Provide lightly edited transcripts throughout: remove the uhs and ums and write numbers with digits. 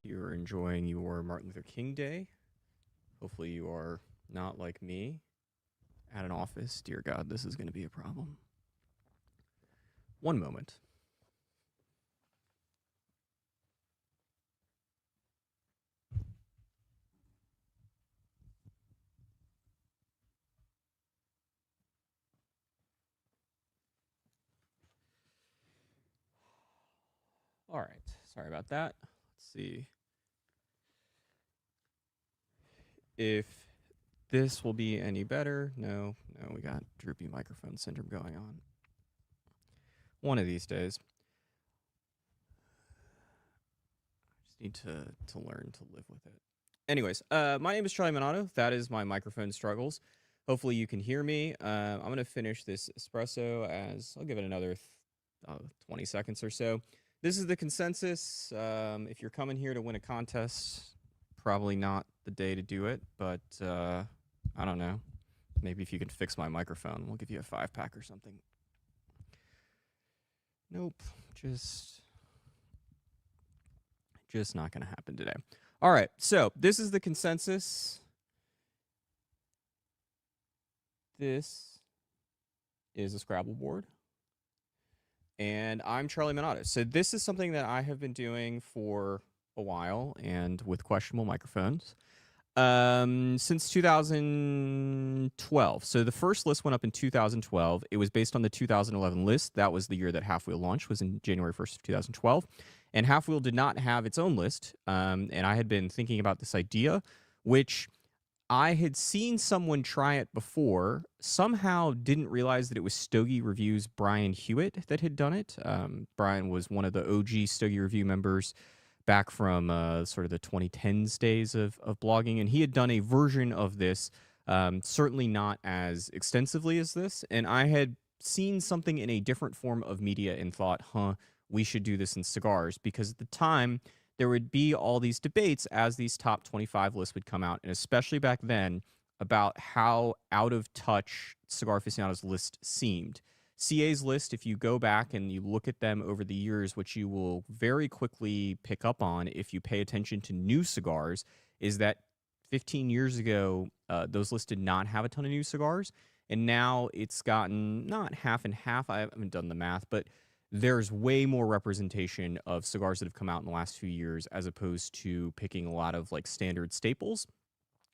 you are enjoying your Martin Luther King Day. Hopefully, you are not like me at an office. Dear God, this is going to be a problem. One moment. All right. Sorry about that. Let's see if this will be any better. No, we got droopy microphone syndrome going on. One of these days. I just need to learn to live with it. Anyways, my name is Charlie Minato. That is my microphone struggles. Hopefully you can hear me. I'm going to finish this espresso as I'll give it another 20 seconds or so. This is the consensus. If you're coming here to win a contest, probably not the day to do it, but I don't know. Maybe if you can fix my microphone, we'll give you a 5-pack or something. Nope, just not going to happen today. All right, so this is the consensus. This is a Scrabble board. And I'm Charlie Minato. So this is something that I have been doing for a while and with questionable microphones since 2012. So the first list went up in 2012. It was based on the 2011 list. That was the year that Half Wheel launched, was in January 1st of 2012. And Half Wheel did not have its own list. And I had been thinking about this idea, which I had seen someone try it before, somehow didn't realize that it was Stogie Review's Brian Hewitt that had done it. Brian was one of the OG Stogie Review members back from sort of the 2010s days of blogging, and he had done a version of this, certainly not as extensively as this, and I had seen something in a different form of media and thought, we should do this in cigars, because at the time, there would be all these debates as these top 25 lists would come out, and especially back then, about how out of touch Cigar Aficionado's list seemed. CA's list, if you go back and you look at them over the years, which you will very quickly pick up on if you pay attention to new cigars, is that 15 years ago, those lists did not have a ton of new cigars, and now it's gotten not half and half, I haven't done the math, but there's way more representation of cigars that have come out in the last few years as opposed to picking a lot of like standard staples.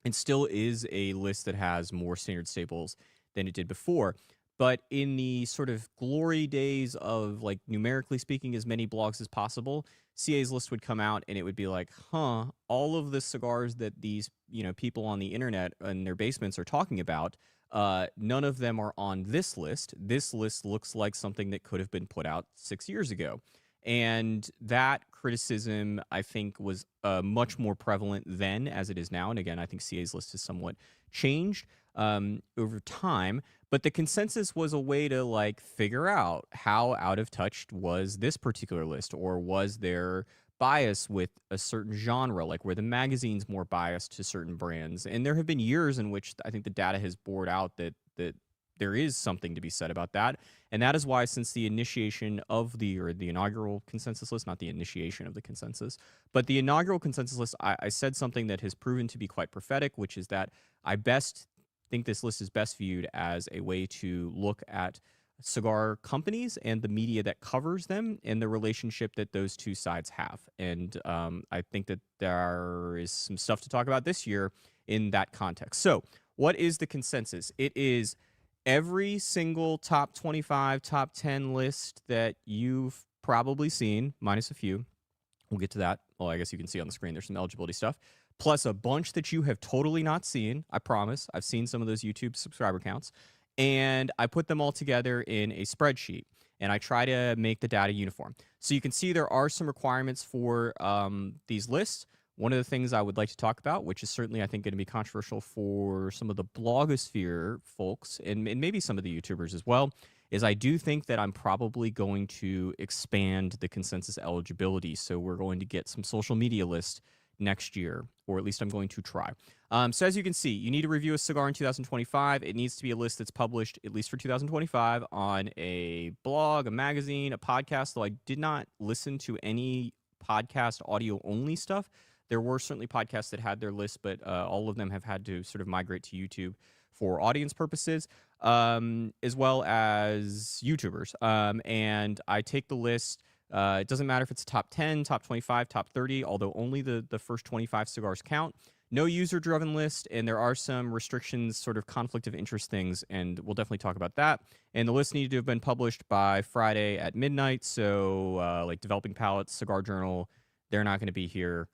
It still is a list that has more standard staples than it did before. But in the sort of glory days of like numerically speaking as many blogs as possible, CA's list would come out and it would be like, all of the cigars that these, people on the internet in their basements are talking about, none of them are on this list. This list looks like something that could have been put out 6 years ago. And that criticism, I think, was much more prevalent then as it is now. And again, I think CA's list has somewhat changed over time. But the consensus was a way to like figure out how out of touch was this particular list, or was there bias with a certain genre, like where the magazine's more biased to certain brands. And there have been years in which I think the data has borne out that there is something to be said about that. And that is why since the initiation of the inaugural consensus list, not the initiation of the consensus, but the inaugural consensus list, I said something that has proven to be quite prophetic, which is that I think this list is best viewed as a way to look at cigar companies and the media that covers them and the relationship that those two sides have. And I think that there is some stuff to talk about this year in that context. So what is the consensus? It is every single top 25, top 10 list that you've probably seen, minus a few. We'll get to that. Well, I guess you can see on the screen there's some eligibility stuff, plus a bunch that you have totally not seen. I promise. I've seen some of those YouTube subscriber counts. And I put them all together in a spreadsheet, and I try to make the data uniform. So you can see there are some requirements for these lists. One of the things I would like to talk about, which is certainly, I think, going to be controversial for some of the blogosphere folks and maybe some of the YouTubers as well, is I do think that I'm probably going to expand the consensus eligibility. So we're going to get some social media lists next year, or at least I'm going to try. So as you can see, you need to review a cigar in 2025. It needs to be a list that's published, at least for 2025, on a blog, a magazine, a podcast, though I did not listen to any podcast audio only stuff. There were certainly podcasts that had their list, but all of them have had to sort of migrate to YouTube for audience purposes, as well as YouTubers. And I take the list. It doesn't matter if it's top 10, top 25, top 30, although only the first 25 cigars count. No user-driven list, and there are some restrictions, sort of conflict of interest things, and we'll definitely talk about that. And the list needed to have been published by Friday at midnight, so like Developing Palates, Cigar Journal, they're not going to be here.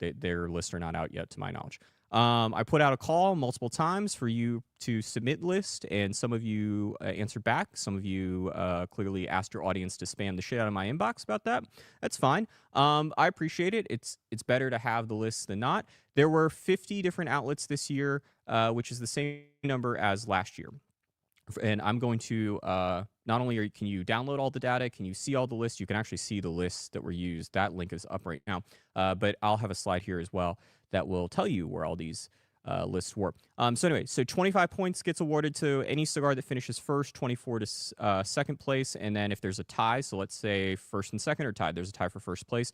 Their lists are not out yet, to my knowledge. I put out a call multiple times for you to submit list, and some of you answered back. Some of you clearly asked your audience to spam the shit out of my inbox about that. That's fine. I appreciate it. It's better to have the list than not. There were 50 different outlets this year, which is the same number as last year. And I'm going to, not only can you download all the data, can you see all the lists, you can actually see the lists that were used. That link is up right now. But I'll have a slide here as well that will tell you where all these lists were. So anyway, so 25 points gets awarded to any cigar that finishes first, 24 to second place, and then if there's a tie, so let's say first and second are tied, there's a tie for first place,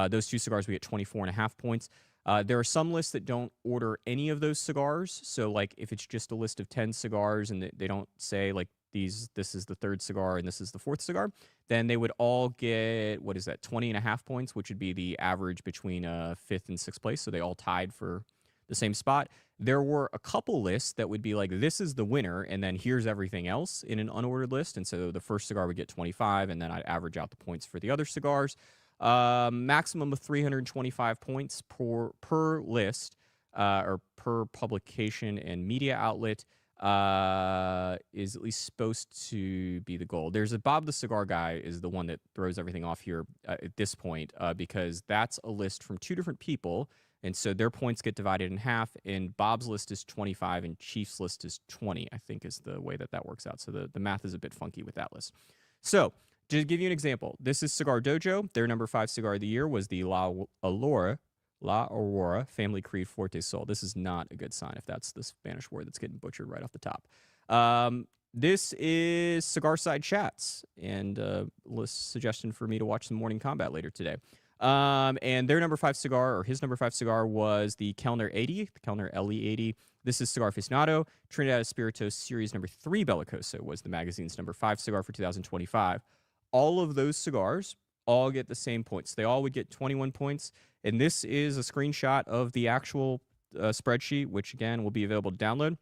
those two cigars we get 24.5 points. There are some lists that don't order any of those cigars. So like if it's just a list of 10 cigars and they don't say like this is the third cigar and this is the fourth cigar, then they would all get, what is that, 20.5 points, which would be the average between fifth and sixth place. So they all tied for the same spot. There were a couple lists that would be like, this is the winner, and then here's everything else in an unordered list. And so the first cigar would get 25, and then I'd average out the points for the other cigars. Maximum of 325 points per list, or per publication and media outlet, is at least supposed to be the goal. There's a Bob the Cigar Guy is the one that throws everything off here at this point, because that's a list from two different people, and so their points get divided in half, and Bob's list is 25 and Chief's list is 20, I think is the way that works out. So the math is a bit funky with that list. So to give you an example, this is Cigar Dojo. Their number 5 cigar of the year was the La Aurora Family Creed Forte Sol. This is not a good sign if that's the Spanish word that's getting butchered right off the top. This is Cigar Side Chats, and a suggestion for me to watch some Morning Combat later today. And their number 5 cigar, or his number 5 cigar, was the Kellner 80, the Kellner LE80. This is Cigar Aficionado. Trinidad Espirito Series number 3 Bellicoso was the magazine's number 5 cigar for 2025. All of those cigars all get the same points. They all would get 21 points. And this is a screenshot of the actual spreadsheet, which, again, will be available to download.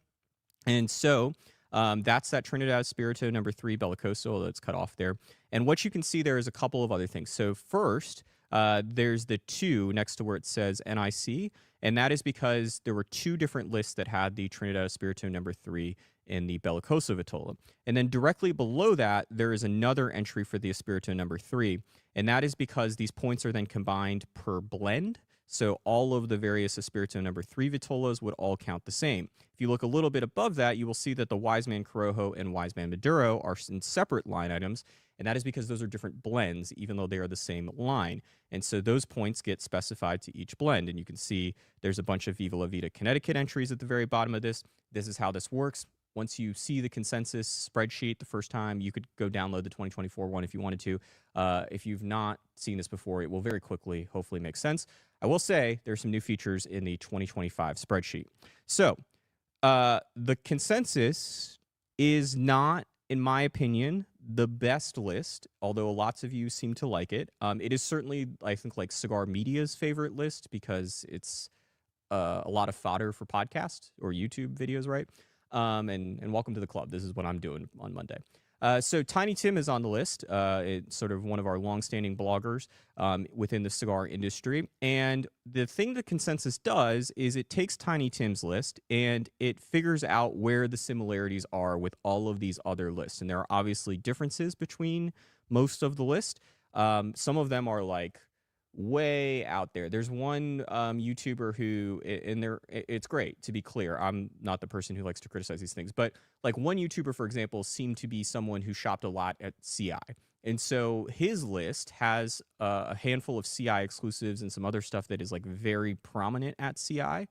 And so that's that Trinidad Espirito number 3 Bellicoso that's cut off there. And what you can see there is a couple of other things. So first, there's the 2 next to where it says NIC, and that is because there were 2 different lists that had the Trinidad Espirito number 3 in the Bellicoso Vitola. And then directly below that, there is another entry for the Espirito number 3, and that is because these points are then combined per blend. So all of the various Espirito number 3 Vitolas would all count the same. If you look a little bit above that, you will see that the Wise Man Corojo and Wise Man Maduro are in separate line items, and that is because those are different blends, even though they are the same line. And so those points get specified to each blend. And you can see there's a bunch of Viva La Vida Connecticut entries at the very bottom of this. This is how this works. Once you see the consensus spreadsheet the first time, you could go download the 2024 one if you wanted to. If you've not seen this before, it will very quickly, hopefully, make sense. I will say there's some new features in the 2025 spreadsheet. So the consensus is not, in my opinion, the best list, although lots of you seem to like it. It is certainly, I think, like Cigar Media's favorite list because it's a lot of fodder for podcasts or YouTube videos, right? And welcome to the club. This is what I'm doing on Monday. So Tiny Tim is on the list. It's sort of one of our longstanding bloggers within the cigar industry. And the thing the consensus does is it takes Tiny Tim's list and it figures out where the similarities are with all of these other lists. And there are obviously differences between most of the list. Some of them are like way out there. There's one YouTuber who, it's great, to be clear. I'm not the person who likes to criticize these things, but like one YouTuber, for example, seemed to be someone who shopped a lot at CI. And so his list has a handful of CI exclusives and some other stuff that is like very prominent at CI,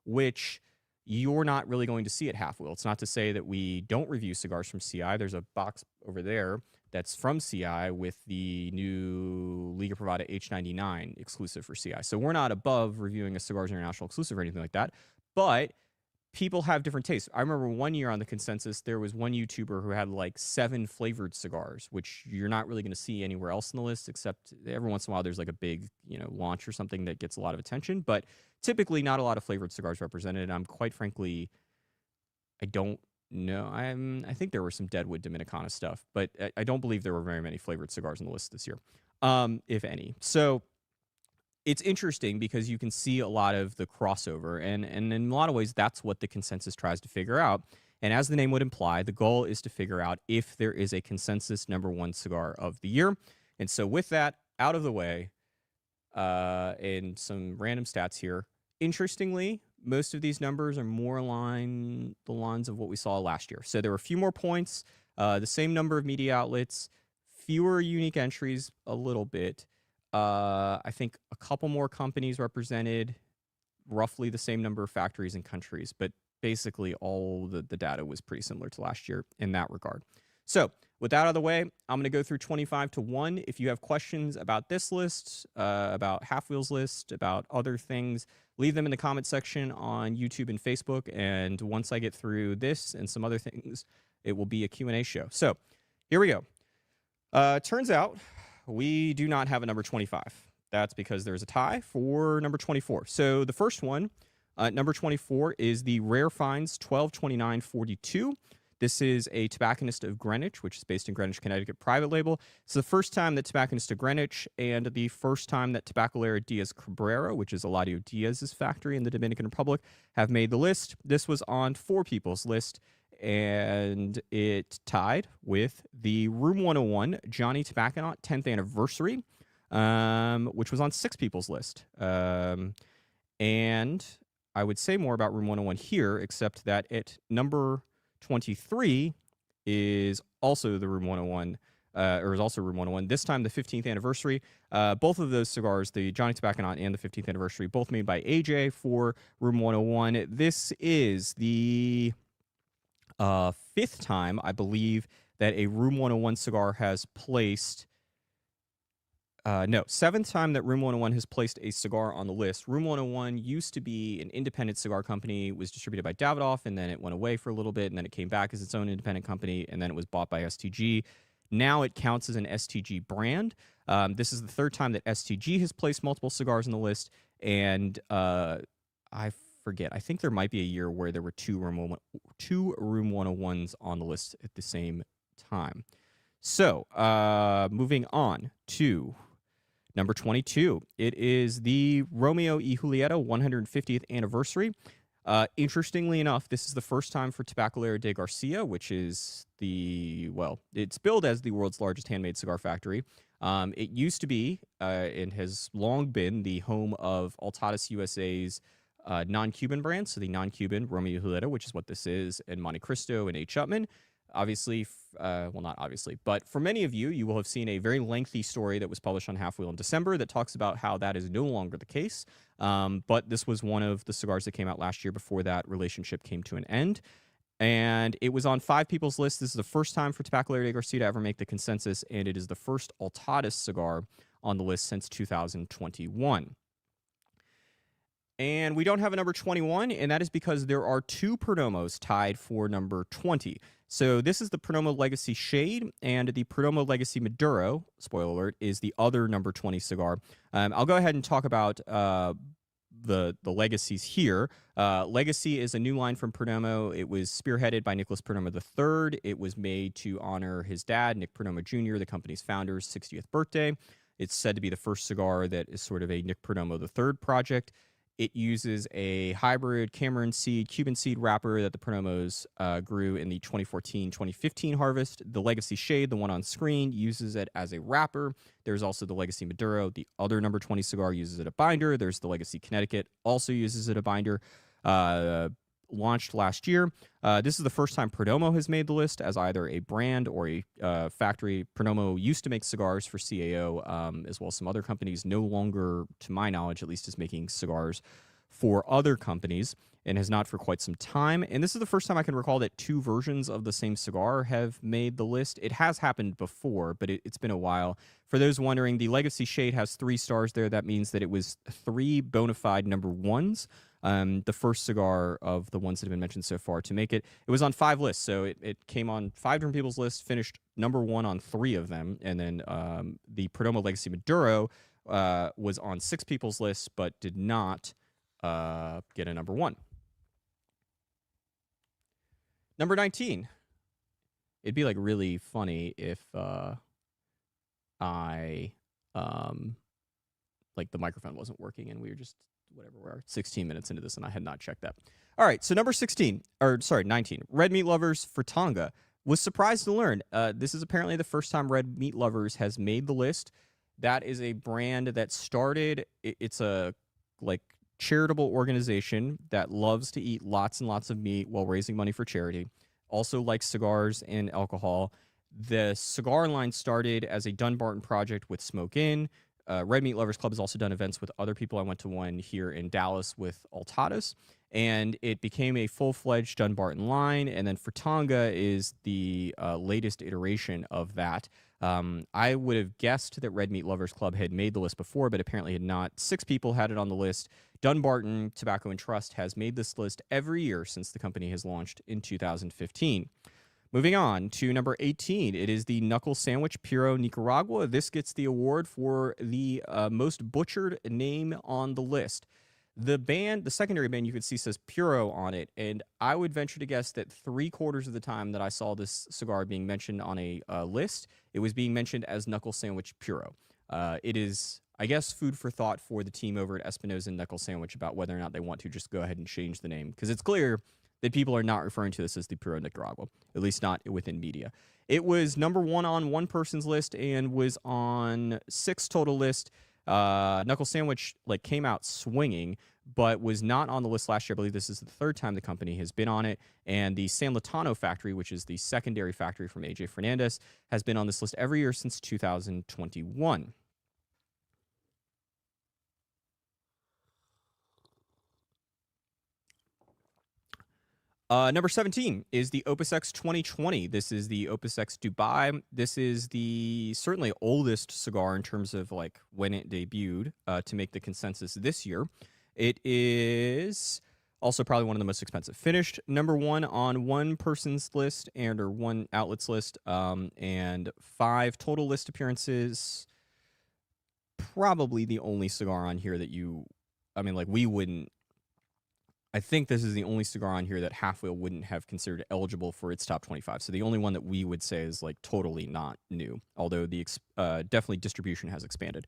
which you're not really going to see at Half Wheel. It's not to say that we don't review cigars from CI. There's a box over there that's from CI with the new Liga Privada H99 exclusive for CI. So we're not above reviewing a Cigars International exclusive or anything like that, but people have different tastes. I remember one year on the consensus, there was one YouTuber who had like 7 flavored cigars, which you're not really going to see anywhere else in the list, except every once in a while there's like a big, launch or something that gets a lot of attention. But typically, not a lot of flavored cigars represented. And I'm quite frankly, I don't know. I think there were some Deadwood Dominicana stuff, but I don't believe there were very many flavored cigars on the list this year, if any. So it's interesting because you can see a lot of the crossover, and in a lot of ways, that's what the consensus tries to figure out. And as the name would imply, the goal is to figure out if there is a consensus number 1 cigar of the year. And so with that out of the way, and some random stats here, interestingly, most of these numbers are more along the lines of what we saw last year. So there were a few more points, the same number of media outlets, fewer unique entries a little bit. I think a couple more companies represented, roughly the same number of factories and countries, but basically all the data was pretty similar to last year in that regard. So with that out of the way, I'm going to go through 25 to 1. If you have questions about this list, about Half Wheel's list, about other things, leave them in the comment section on YouTube and Facebook. And once I get through this and some other things, it will be a Q&A show. So here we go. Turns out we do not have a number 25. That's because there's a tie for number 24. So the first one, number 24, is the Rare Finds 122942. This is a Tobacconist of Greenwich, which is based in Greenwich, Connecticut, private label. It's the first time that Tobacconist of Greenwich and the first time that Tabacalera Diaz Cabrera, which is Eladio Diaz's factory in the Dominican Republic, have made the list. This was on 4 people's list, and it tied with the Room 101 Johnny Tobacconaut 10th anniversary, which was on 6 people's list. And I would say more about Room 101 here, except that at number 23 is also the Room 101, or is also Room 101. This time the 15th anniversary. Both of those cigars, the Johnny Tobacconaut and the 15th anniversary, both made by AJ for Room 101. This is the 5th time, I believe, that a Room 101 cigar has placed... no, 7th time that Room 101 has placed a cigar on the list. Room 101 used to be an independent cigar company, was distributed by Davidoff, and then it went away for a little bit, and then it came back as its own independent company, and then it was bought by STG. Now it counts as an STG brand. This is the 3rd time that STG has placed multiple cigars on the list, and I forget. I think there might be a year where there were 2 Room 101s on the list at the same time. So, moving on to number 22. It is the Romeo y Julieta 150th anniversary. Interestingly enough, this is the first time for Tabacalera de Garcia, which is it's billed as the world's largest handmade cigar factory. It used to be, and has long been, the home of Altadas USA's non-Cuban brand, so the non-Cuban Romeo y Julieta, which is what this is, and Monte Cristo and H. Upman. Obviously, well, not obviously, but for many of you, you will have seen a very lengthy story that was published on Half Wheel in December that talks about how that is no longer the case. But this was one of the cigars that came out last year before that relationship came to an end. And it was on 5 people's list. This is the first time for Tabacalera de Garcia to ever make the consensus, and it is the first Altadas cigar on the list since 2021. And we don't have a number 21, and that is because there are 2 Perdomos tied for number 20. So this is the Perdomo Legacy Shade, and the Perdomo Legacy Maduro, spoiler alert, is the other number 20 cigar. I'll go ahead and talk about the legacies here. Legacy is a new line from Perdomo. It was spearheaded by Nicholas Perdomo III. It was made to honor his dad, Nick Perdomo Jr., the company's founder's 60th birthday. It's said to be the first cigar that is sort of a Nick Perdomo III project. It uses a hybrid Cameron seed, Cuban seed wrapper that the Perdomos grew in the 2014-2015 harvest. The Legacy Shade, the one on screen, uses it as a wrapper. There's also the Legacy Maduro, the other number 20 cigar, uses it a binder. There's the Legacy Connecticut, also uses it a binder. Launched last year. This is the first time Perdomo has made the list as either a brand or a factory. Perdomo used to make cigars for CAO, as well as some other companies. No longer, to my knowledge, at least, is making cigars for other companies. and has not for quite some time. And this is the first time I can recall that two versions of the same cigar have made the list. It has happened before, but it's been a while. For those wondering, the Legacy Shade has 3 stars there. That means that it was 3 bona fide number ones. The first cigar of the ones that have been mentioned so far to make it. It was on 5 lists, so it came on 5 different people's lists, finished number 1 on 3 of them, and then the Perdomo Legacy Maduro was on 6 people's lists, but did not get a number 1. Number 19. It'd be like really funny if I like the microphone wasn't working and we were just whatever we're 16 minutes into this and I had not checked that. All right, so number 19. Red Meat Lovers Furtanga. Was surprised to learn this is apparently the first time Red Meat Lovers has made the list. That is a brand that started. It's a like charitable organization that loves to eat lots and lots of meat while raising money for charity. Also likes cigars and alcohol. The cigar line started as a Dunbarton project with Smoke Inn. Red Meat Lovers Club has also done events with other people. I went to one here in Dallas with Altadas, and it became a full-fledged Dunbarton line, and then Furtanga is the latest iteration of that. I would have guessed that Red Meat Lovers Club had made the list before, but apparently had not. 6 people had it on the list. Dunbarton Tobacco and Trust has made this list every year since the company has launched in 2015. Moving on to number 18, it is the Knuckle Sandwich Puro Nicaragua. This gets the award for the most butchered name on the list. The secondary band you could see says Puro on it, and I would venture to guess that 3/4 of the time that I saw this cigar being mentioned on a list, it was being mentioned as Knuckle Sandwich Puro. It is, I guess, food for thought for the team over at Espinosa and Knuckle Sandwich about whether or not they want to just go ahead and change the name, because it's clear that people are not referring to this as the Puro Nicaragua, at least not within media. It was number 1 on one person's list and was on 6 total list. Knuckle Sandwich came out swinging, but was not on the list last year. I believe this is the 3rd time the company has been on it. And the San Latano factory, which is the secondary factory from AJ Fernandez, has been on this list every year since 2021. Number 17 is the Opus X 2020. This is the Opus X Dubai. This is the certainly oldest cigar in terms of when it debuted to make the consensus this year. It is also probably one of the most expensive. Finished number 1 on one person's list or one outlet's list, and 5 total list appearances. Probably the only cigar on here that we wouldn't. I think this is the only cigar on here that Half Wheel wouldn't have considered eligible for its top 25. So the only one that we would say is totally not new, although the definitely distribution has expanded.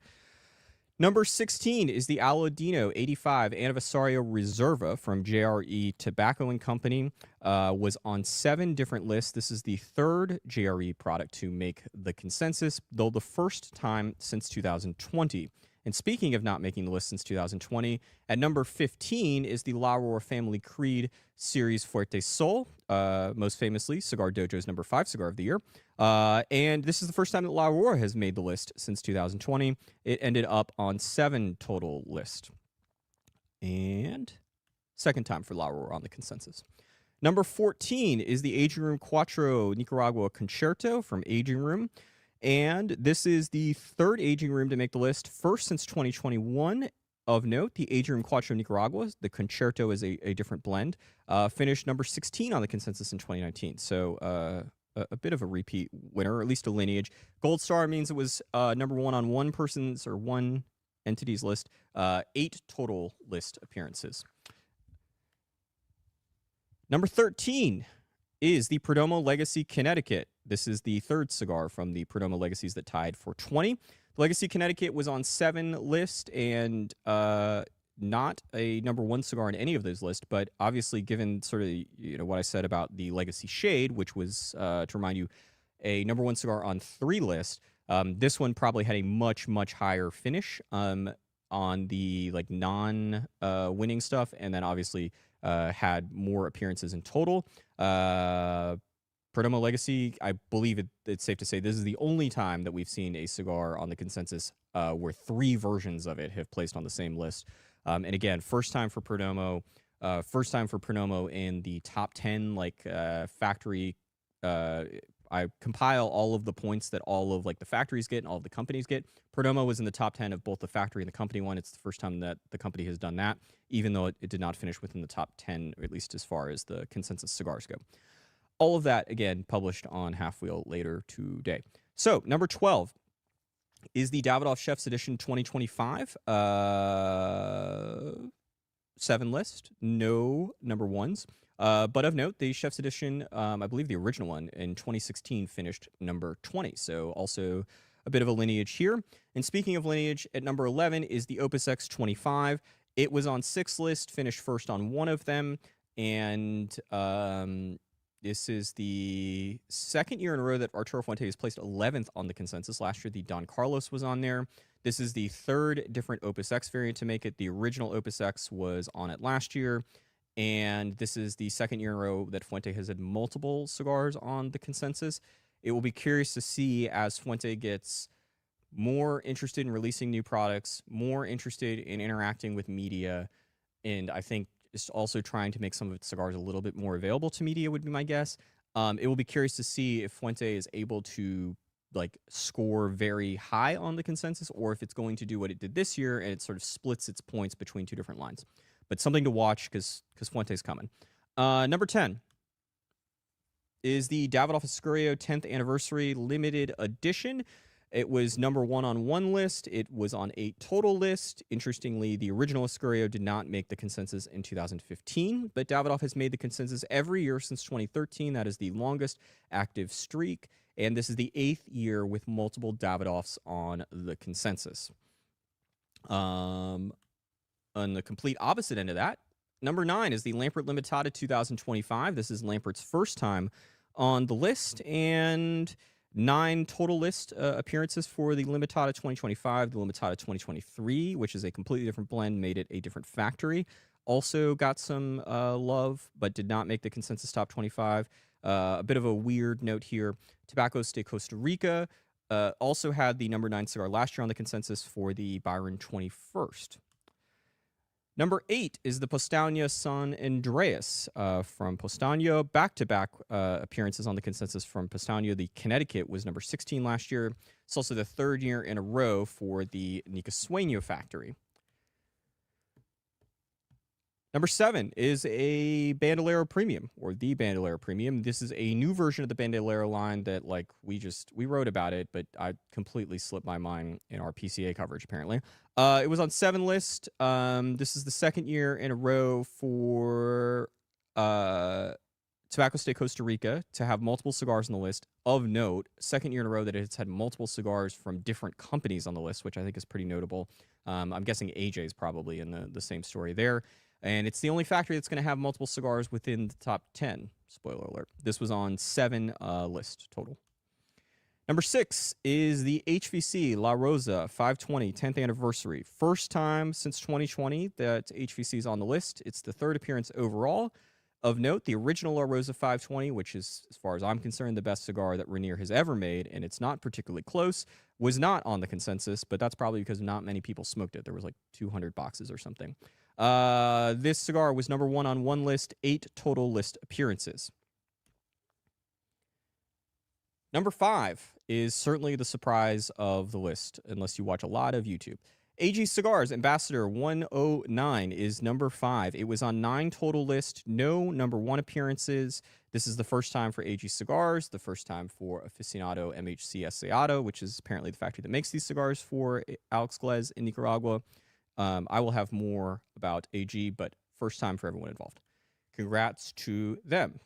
Number 16 is the Aladino 85 Aniversario Reserva from JRE Tobacco and Company. Was on 7 different lists. This is the 3rd JRE product to make the consensus, though the first time since 2020. And speaking of not making the list since 2020, at number 15 is the La Aurora Family Creed Series Fuerte Sol, most famously Cigar Dojo's number 5 cigar of the year. And this is the first time that La Aurora has made the list since 2020. It ended up on 7 total list. And 2nd time for La Aurora on the consensus. Number 14 is the Aging Room Cuatro Nicaragua Concerto from Aging Room. And this is the 3rd Aging Room to make the list, first since 2021. Of note, the Aging Room Cuatro Nicaragua, the Concerto is a different blend, finished number 16 on the consensus in 2019. So a bit of a repeat winner, or at least a lineage. Gold Star means it was number 1 on one person's or one entity's list, 8 total list appearances. Number 13 is the Perdomo Legacy Connecticut. This is the 3rd cigar from the Perdomo Legacies that tied for 20. The Legacy Connecticut was on 7 lists and not a number 1 cigar in any of those lists, but obviously given sort of what I said about the Legacy Shade, which was, to remind you, a number 1 cigar on 3 lists, this one probably had a much, much higher finish on the non-winning stuff, and then obviously had more appearances in total. Perdomo Legacy, I believe it's safe to say this is the only time that we've seen a cigar on the consensus where 3 versions of it have placed on the same list. And again, first time for Perdomo. First time for Perdomo in the top 10, like, factory. I compile all of the points that all of, like, the factories get and all of the companies get. Perdomo was in the top 10 of both the factory and the company one. It's the first time that the company has done that, even though it did not finish within the top 10, or at least as far as the consensus cigars go. All of that, again, published on Half Wheel later today. So, number 12 is the Davidoff Chef's Edition 2025. 7 list. No number ones. But of note, the Chef's Edition, I believe the original one in 2016 finished number 20. So also a bit of a lineage here. And speaking of lineage, at number 11 is the Opus X 25. It was on 6 list, finished first on one of them. And this is the second year in a row that Arturo Fuente has placed 11th on the consensus. Last year, the Don Carlos was on there. This is the third different Opus X variant to make it. The original Opus X was on it last year. And this is the second year in a row that Fuente has had multiple cigars on the consensus. It will be curious to see as Fuente gets more interested in releasing new products, more interested in interacting with media, and I think is also trying to make some of its cigars a little bit more available to media would be my guess. It will be curious to see if Fuente is able to like score very high on the consensus, or if it's going to do what it did this year and it sort of splits its points between two different lines. But something to watch because Fuente's coming. Number 10 is the Davidoff Escurio 10th Anniversary Limited Edition. It was number 1 on one list. It was on 8 total list. Interestingly, the original Escurio did not make the consensus in 2015, but Davidoff has made the consensus every year since 2013. That is the longest active streak, and this is the 8th year with multiple Davidoffs on the consensus. On the complete opposite end of that, number 9 is the Lampert Limitada 2025. This is Lampert's first time on the list, and 9 total list appearances for the Limitada 2025. The Limitada 2023, which is a completely different blend, made it a different factory. Also got some love, but did not make the consensus top 25. A bit of a weird note here. Tabacos de Costa Rica also had the number 9 cigar last year on the consensus for the Byron 21st. Number 8 is the Postania San Andreas from Postania. Back-to-back appearances on the consensus from Postania. The Connecticut was number 16 last year. It's also the third year in a row for the Nicasueño factory. Number 7 is a Bandolero Premium, or the Bandolero Premium. This is a new version of the Bandolero line that, like, we wrote about it, but I completely slipped my mind in our PCA coverage, apparently. It was on 7 list. This is the second year in a row for Tabacos de Costa Rica to have multiple cigars on the list. Of note, second year in a row that it's had multiple cigars from different companies on the list, which I think is pretty notable. I'm guessing AJ's probably in the same story there. And it's the only factory that's going to have multiple cigars within the top 10. Spoiler alert. This was on 7 list total. Number 6 is the HVC La Rosa 520 10th anniversary. First time since 2020 that HVC is on the list. It's the third appearance overall. Of note, the original La Rosa 520, which is, as far as I'm concerned, the best cigar that Rainier has ever made, and it's not particularly close, was not on the consensus, but that's probably because not many people smoked it. There was like 200 boxes or something. This cigar was number 1 on one list, 8 total list appearances. Number 5 is certainly the surprise of the list, unless you watch a lot of YouTube. AG Cigars Ambassador 109 is number 5. It was on 9 total list, no number 1 appearances. This is the first time for AG Cigars, the first time for Aficionado MHC Aseado, which is apparently the factory that makes these cigars for Alex Glez in Nicaragua. I will have more about AG, but first time for everyone involved. Congrats to them.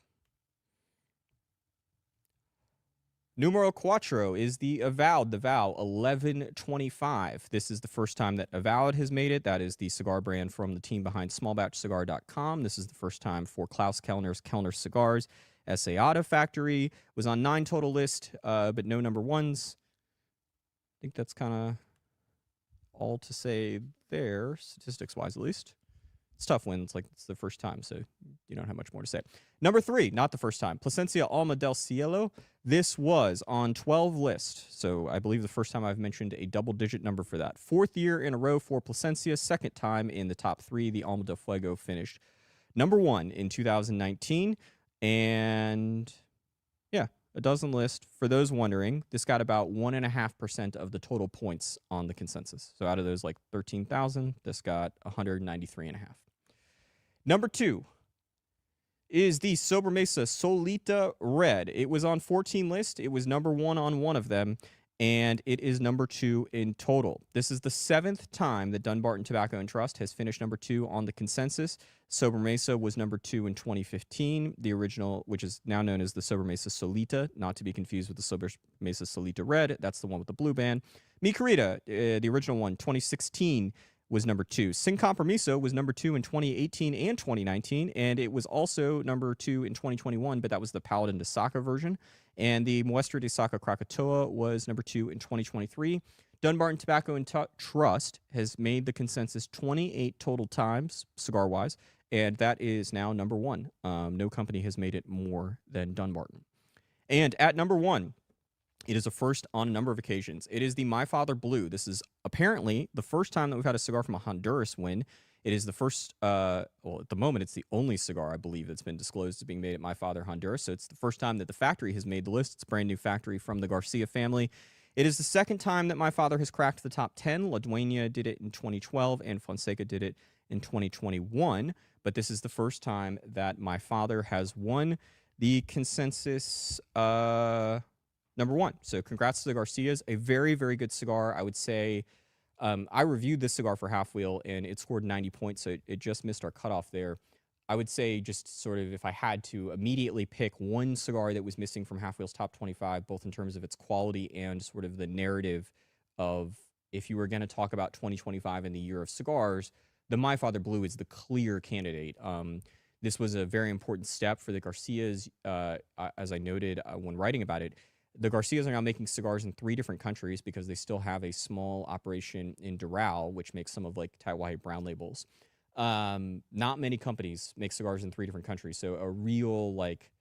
Numero Cuatro is the Avowed, the Vow 1125. This is the first time that Avowed has made it. That is the cigar brand from the team behind smallbatchcigar.com. This is the first time for Klaus Kellner's Kellner Cigars. Aseado Factory was on 9 total list, but no number 1s. I think that's kind of all to say there, statistics-wise at least. It's tough when it's like it's the first time, so you don't have much more to say. Number 3, not the first time. Plasencia Alma del Cielo. This was on 12 list, so I believe the first time I've mentioned a double-digit number for that. 4th year in a row for Plasencia, second time in the top 3. The Alma del Fuego finished Number 1 in 2019, and yeah, a dozen list. For those wondering, this got about 1.5% of the total points on the consensus. So out of those like 13,000, this got 193.5. Number 2 is the Sobremesa Solita Red. It was on 14 list. It was number 1 on one of them, and it is number 2 in total. This is the 7th time that Dunbarton Tobacco and Trust has finished number 2 on the consensus. Sobremesa was number 2 in 2015. The original, which is now known as the Sobremesa Solita, not to be confused with the Sobremesa Solita Red. That's the one with the blue band. Mi Querida, the original one, 2016, was number 2. Sin Compromiso was number 2 in 2018 and 2019, and it was also number 2 in 2021, but that was the Paladin de Saka version. And the Muestra de Saka Krakatoa was number 2 in 2023. Dunbarton Tobacco and Trust has made the consensus 28 total times, cigar-wise, and that is now number 1. No company has made it more than Dunbarton. And at number 1, it is a first on a number of occasions. It is the My Father Blue. This is apparently the first time that we've had a cigar from a Honduras win. It is the first, well, at the moment, it's the only cigar, I believe, that's been disclosed as being made at My Father Honduras. So it's the first time that the factory has made the list. It's a brand new factory from the Garcia family. It is the second time that My Father has cracked the top 10. La Dueña did it in 2012, and Fonseca did it in 2021. But this is the first time that My Father has won the consensus number 1. So congrats to the Garcias. A very, very good cigar. I would say I reviewed this cigar for Half Wheel, and it scored 90 points, so it just missed our cutoff there. I would say just sort of if I had to immediately pick one cigar that was missing from Half Wheel's top 25, both in terms of its quality and sort of the narrative of if you were going to talk about 2025 and the year of cigars, the My Father Blue is the clear candidate. This was a very important step for the Garcias, as I noted when writing about it. The Garcias are now making cigars in 3 different countries because they still have a small operation in Doral, which makes some of like Taiwan brown labels. Not many companies make cigars in 3 different countries, so a real like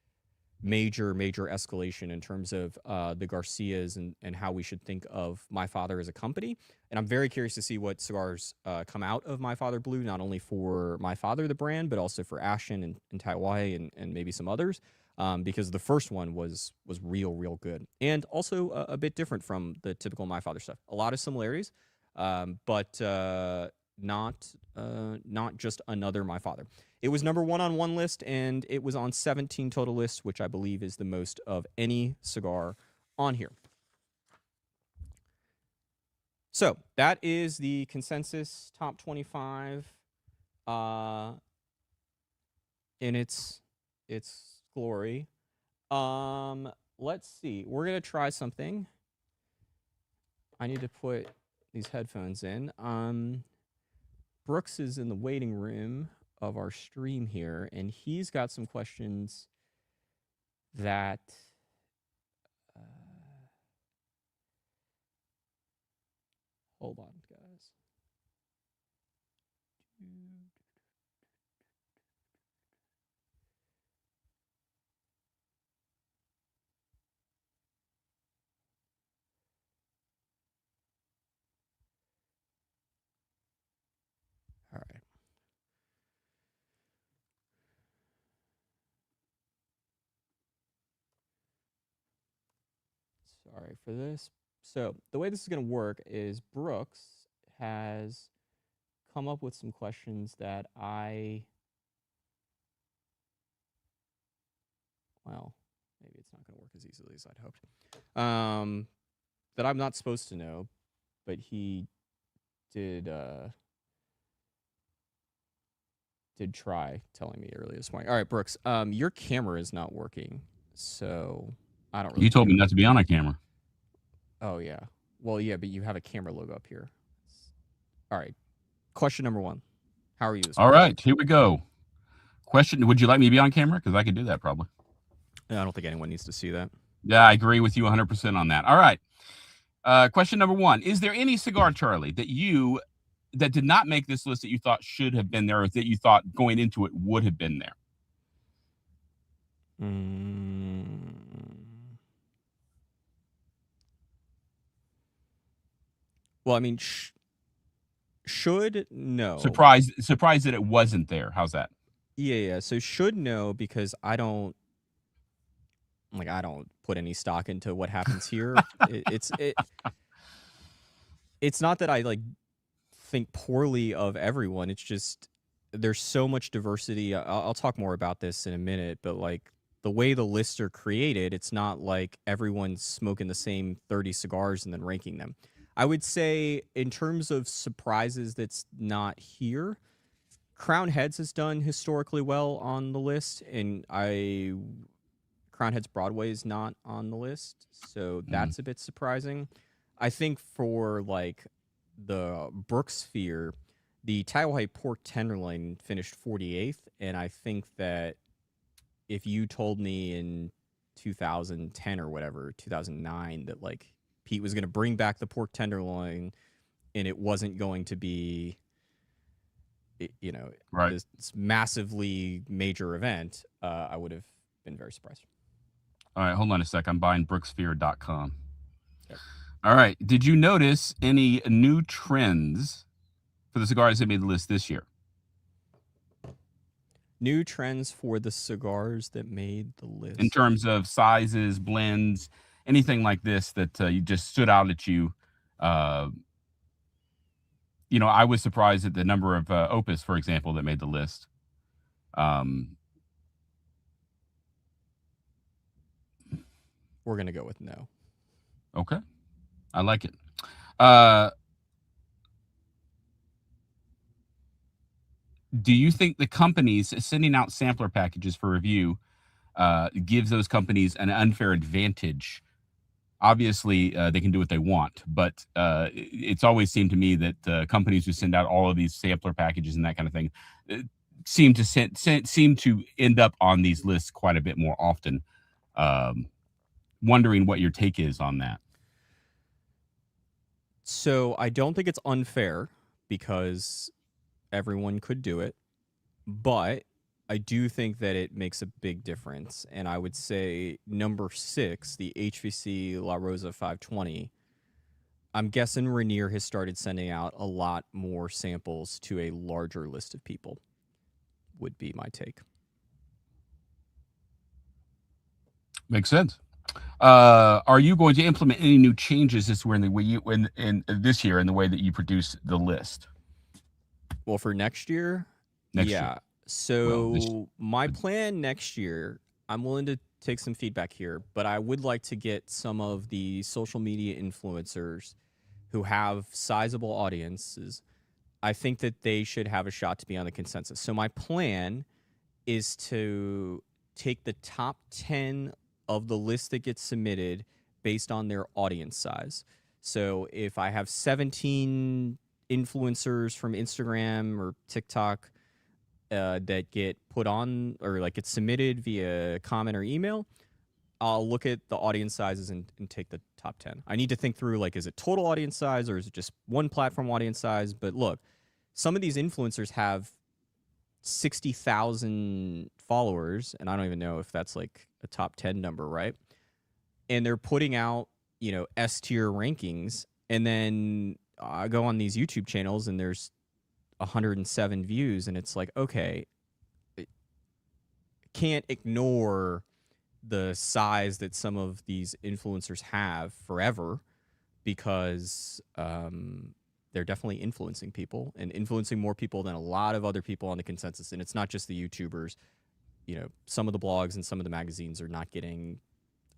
major escalation in terms of the Garcias and how we should think of My Father as a company. And I'm very curious to see what cigars come out of My Father Blue, not only for My Father the brand, but also for Ashen and Taiwan and maybe some others. Because the first one was real good, and also a bit different from the typical My Father stuff. A lot of similarities, but not just another My Father. It was number 1 on one list, and it was on 17 total lists, which I believe is the most of any cigar on here. So that is the consensus top 25 in its glory. Let's see. We're gonna try something. I need to put these headphones in. Brooks is in the waiting room of our stream here, and he's got some questions that hold on, guys. All right. Sorry for this. So the way this is going to work is Brooks has come up with some questions that well, maybe it's not going to work as easily as I'd hoped. That I'm not supposed to know, but he did try telling me earlier this morning. All right, Brooks, your camera is not working, so I don't really You told care. me not to be on a camera. Oh, yeah. Well, yeah, but you have a camera logo up here. All right. Question number 1. How are you this All morning? right, here we go. Question, would you like me to be on camera? Because I could do that probably. I don't think anyone needs to see that. Yeah, I agree with you 100% on that. All right. Question number 1. Is there any cigar, Charlie, that did not make this list that you thought should have been there, or that you thought going into it would have been there? Well, I mean, should no. Surprised that it wasn't there. How's that? Yeah. So should know because I don't put any stock into what happens here. It's not that I like think poorly of everyone. It's just there's so much diversity. I'll talk more about this in a minute, but like the way the lists are created, it's not like everyone's smoking the same 30 cigars and then ranking them. I would say in terms of surprises that's not here, Crown Heads has done historically well on the list, and Crown Heads Broadway is not on the list, so Mm, that's a bit surprising. I think for like the Brook Sphere, the Taohai Pork Tenderloin finished 48th, and I think that if you told me in 2010 or whatever, 2009, that like Pete was going to bring back the pork tenderloin and it wasn't going to be, you know, right. this massively major event, I would have been very surprised. All right, hold on a sec. I'm buying brooksphere.com. Okay. All right. Did you notice any new trends for the cigars that made the list this year? New trends for the cigars that made the In list. terms of sizes, blends, anything like this that you just stood out at you? Uh, I was surprised at the number of Opus, for example, that made the list. Um, We're going to go with no. okay, I like it. Uh, do you think the companies sending out sampler packages for review gives those companies an unfair advantage? Obviously, they can do what they want, but it's always seemed to me that companies who send out all of these sampler packages and that kind of thing uh, seem to end up on these lists quite a bit more often. Um, Wondering what your take is on that. So I don't think it's unfair because everyone could do it, but I do think that it makes a big difference. And I would say number 6, the HVC La Rosa 520. I'm guessing Rainier has started sending out a lot more samples to a larger list of people. Would be my take. Makes sense. Are you going to implement any new changes this year in the way in this year in the way that you produce the list Well, for next year, next year? yeah. Well, this So my plan next year, I'm willing to take some feedback here, but I would like to get some of the social media influencers who have sizable audiences. I think that they should have a shot to be on the consensus. So my plan is to take the top 10 of the list that gets submitted based on their audience size. So if I have 17 influencers from Instagram or TikTok that get put on or like get submitted via comment or email, I'll look at the audience sizes and take the top 10. I need to think through like, is it total audience size or is it just one platform audience size? But look, some of these influencers have 60,000 followers, and I don't even know if that's like a top 10 number, right? And they're putting out, S tier rankings. And then I go on these YouTube channels and there's 107 views, and it's like, okay, can't ignore the size that some of these influencers have forever because they're definitely influencing people and influencing more people than a lot of other people on the consensus. And it's not just the YouTubers. Some of the blogs and some of the magazines are not getting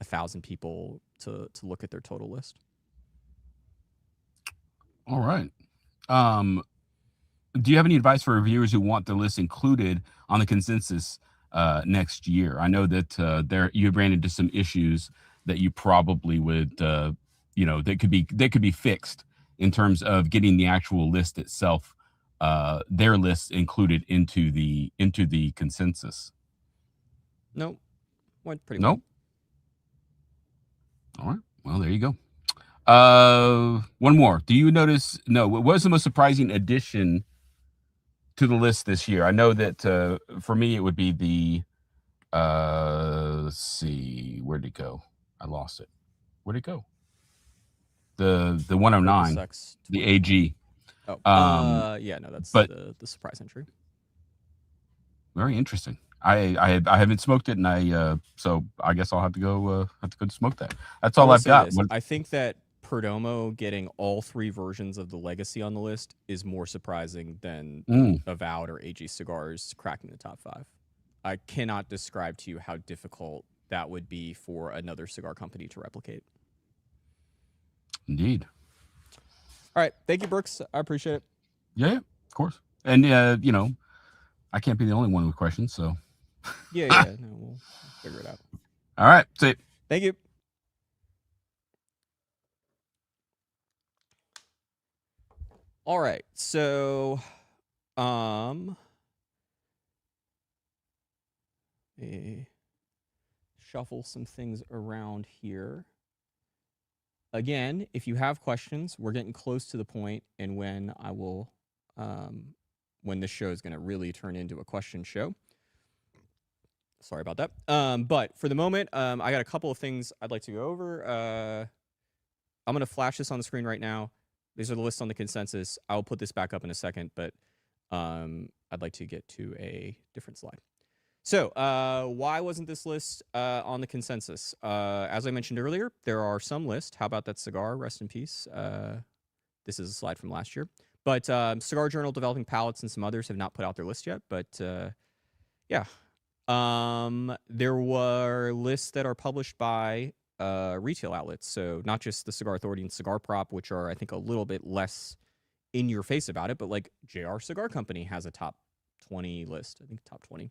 1,000 people to look at their total list. all right. Um, do you have any advice for reviewers who want the list included on the consensus next year? I know that there you ran into some issues that you probably would, that could be fixed in terms of getting the actual list itself, their list included into the consensus. Nope, went pretty well. Nope. All right. Well, there you go. One more. Do you notice? No. What was the most surprising addition to the list this year? I know that for me it would be the let's see, where'd it go? I lost it. Where'd it go? The Opus 109, X the 20. AG. Oh, Um, yeah, no, that's but the surprise entry. Very interesting. I haven't smoked it, and so I guess I'll have to go smoke that. That's I all will I've say got. this. I think that Perdomo getting all 3 versions of the Legacy on the list is more surprising than Mm, Avowed or AG Cigars cracking the top 5. I cannot describe to you how difficult that would be for another cigar company to replicate. indeed. All right. Thank you, Brooks. I appreciate it. Yeah, of course. And I can't be the only one with questions, so. Yeah. No, we'll figure it out. All right. See. Thank you. All right. So, shuffle some things around here. Again, if you have questions, we're getting close to the point and when I will, when this show is going to really turn into a question show. Sorry about that. But for the moment, I got a couple of things I'd like to go over. I'm going to flash this on the screen right now. These are the lists on the consensus. I'll put this back up in a second, but I'd like to get to a different slide. So, why wasn't this list on the consensus? As I mentioned earlier, there are some lists. How about that cigar? Rest in peace. This is a slide from last year. But Cigar Journal, Developing Palates, and some others have not put out their list yet. But yeah. There were lists that are published by retail outlets. So, not just the Cigar Authority and Cigar Prop, which are, I think, a little bit less in your face about it. But like JR Cigar Company has a top 20 list. I think top 20.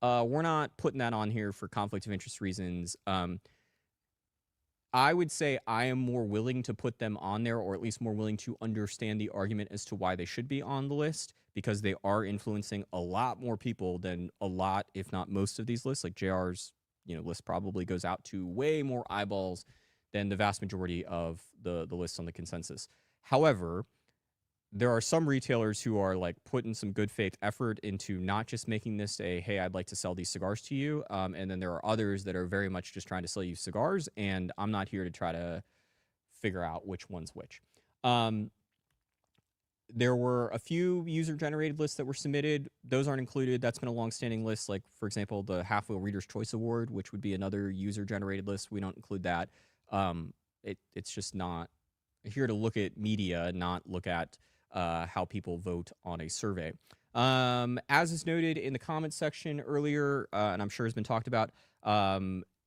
We're not putting that on here for conflict of interest reasons. I would say I am more willing to put them on there, or at least more willing to understand the argument as to why they should be on the list, because they are influencing a lot more people than a lot, if not most of these lists. Like JR's, list probably goes out to way more eyeballs than the vast majority of the lists on the consensus. However, there are some retailers who are like putting some good faith effort into not just making this a, hey, I'd like to sell these cigars to you. And then there are others that are very much just trying to sell you cigars. And I'm not here to try to figure out which one's which. There were a few user-generated lists that were submitted. Those aren't included. That's been a long-standing list. Like, for example, the Half Wheel Reader's Choice Award, which would be another user-generated list. We don't include that. It's just not here to look at media, not look at how people vote on a survey. As is noted in the comments section earlier, and I'm sure has been talked about,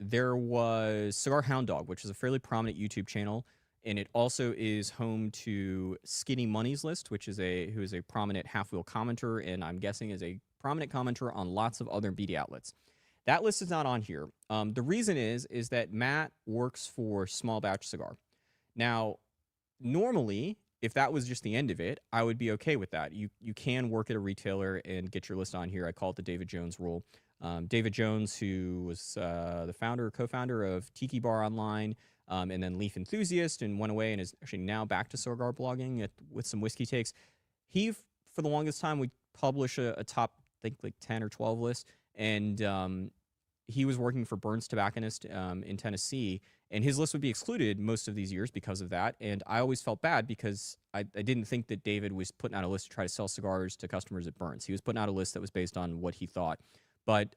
there was Cigar Hound Dog, which is a fairly prominent YouTube channel, and it also is home to Skinny Money's list, which is who is a prominent half-wheel commenter, and I'm guessing is a prominent commenter on lots of other media outlets. That list is not on here. The reason is that Matt works for Small Batch Cigar. Now, normally, if that was just the end of it, I would be okay with that. You can work at a retailer and get your list on here. I call it the David Jones rule. David Jones, who was the co-founder of Tiki Bar Online, and then Leaf Enthusiast, and went away and is actually now back to cigar blogging with some whiskey takes. He, for the longest time, would publish a top, I think, like 10 or 12 list, and he was working for Burns Tobacconist in Tennessee, and his list would be excluded most of these years because of that. And I always felt bad because I didn't think that David was putting out a list to try to sell cigars to customers at Burns. He was putting out a list that was based on what he thought. But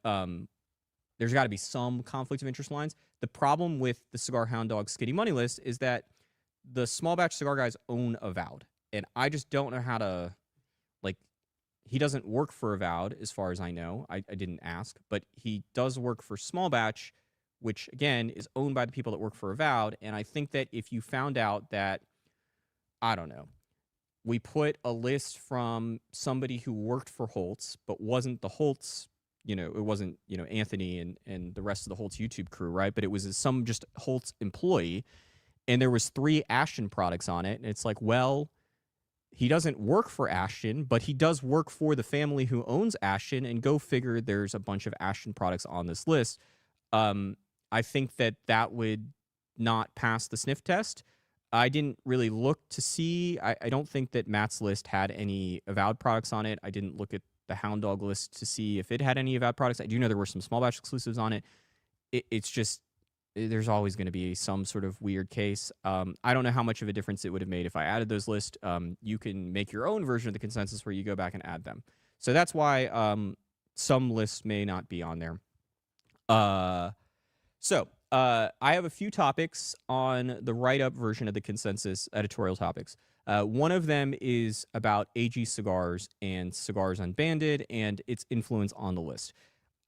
there's got to be some conflict of interest lines. The problem with the Cigar Hound Dog Skinny Money list is that the small batch cigar guys own Avowed. And I just don't know how to, like, he doesn't work for Avowed, as far as I know. I didn't ask, but he does work for Small Batch, which, again, is owned by the people that work for Avowed. And I think that if you found out that, I don't know, we put a list from somebody who worked for Holtz, but wasn't the Holtz, it wasn't, Anthony and the rest of the Holtz YouTube crew, right? But it was some just Holtz employee, and there was 3 Ashton products on it. And it's like, well, he doesn't work for Ashton, but he does work for the family who owns Ashton, and go figure, there's a bunch of Ashton products on this list. I think that would not pass the sniff test. I didn't really look to see. I don't think that Matt's list had any Avowed products on it. I didn't look at the Hound Dog list to see if it had any Avowed products. I do know there were some small batch exclusives on it. It's just, there's always going to be some sort of weird case. I don't know how much of a difference it would have made if I added those lists. You can make your own version of the consensus where you go back and add them. So that's why some lists may not be on there. I have a few topics on the write-up version of the consensus editorial topics. One of them is about AG cigars and cigars unbanded and its influence on the list.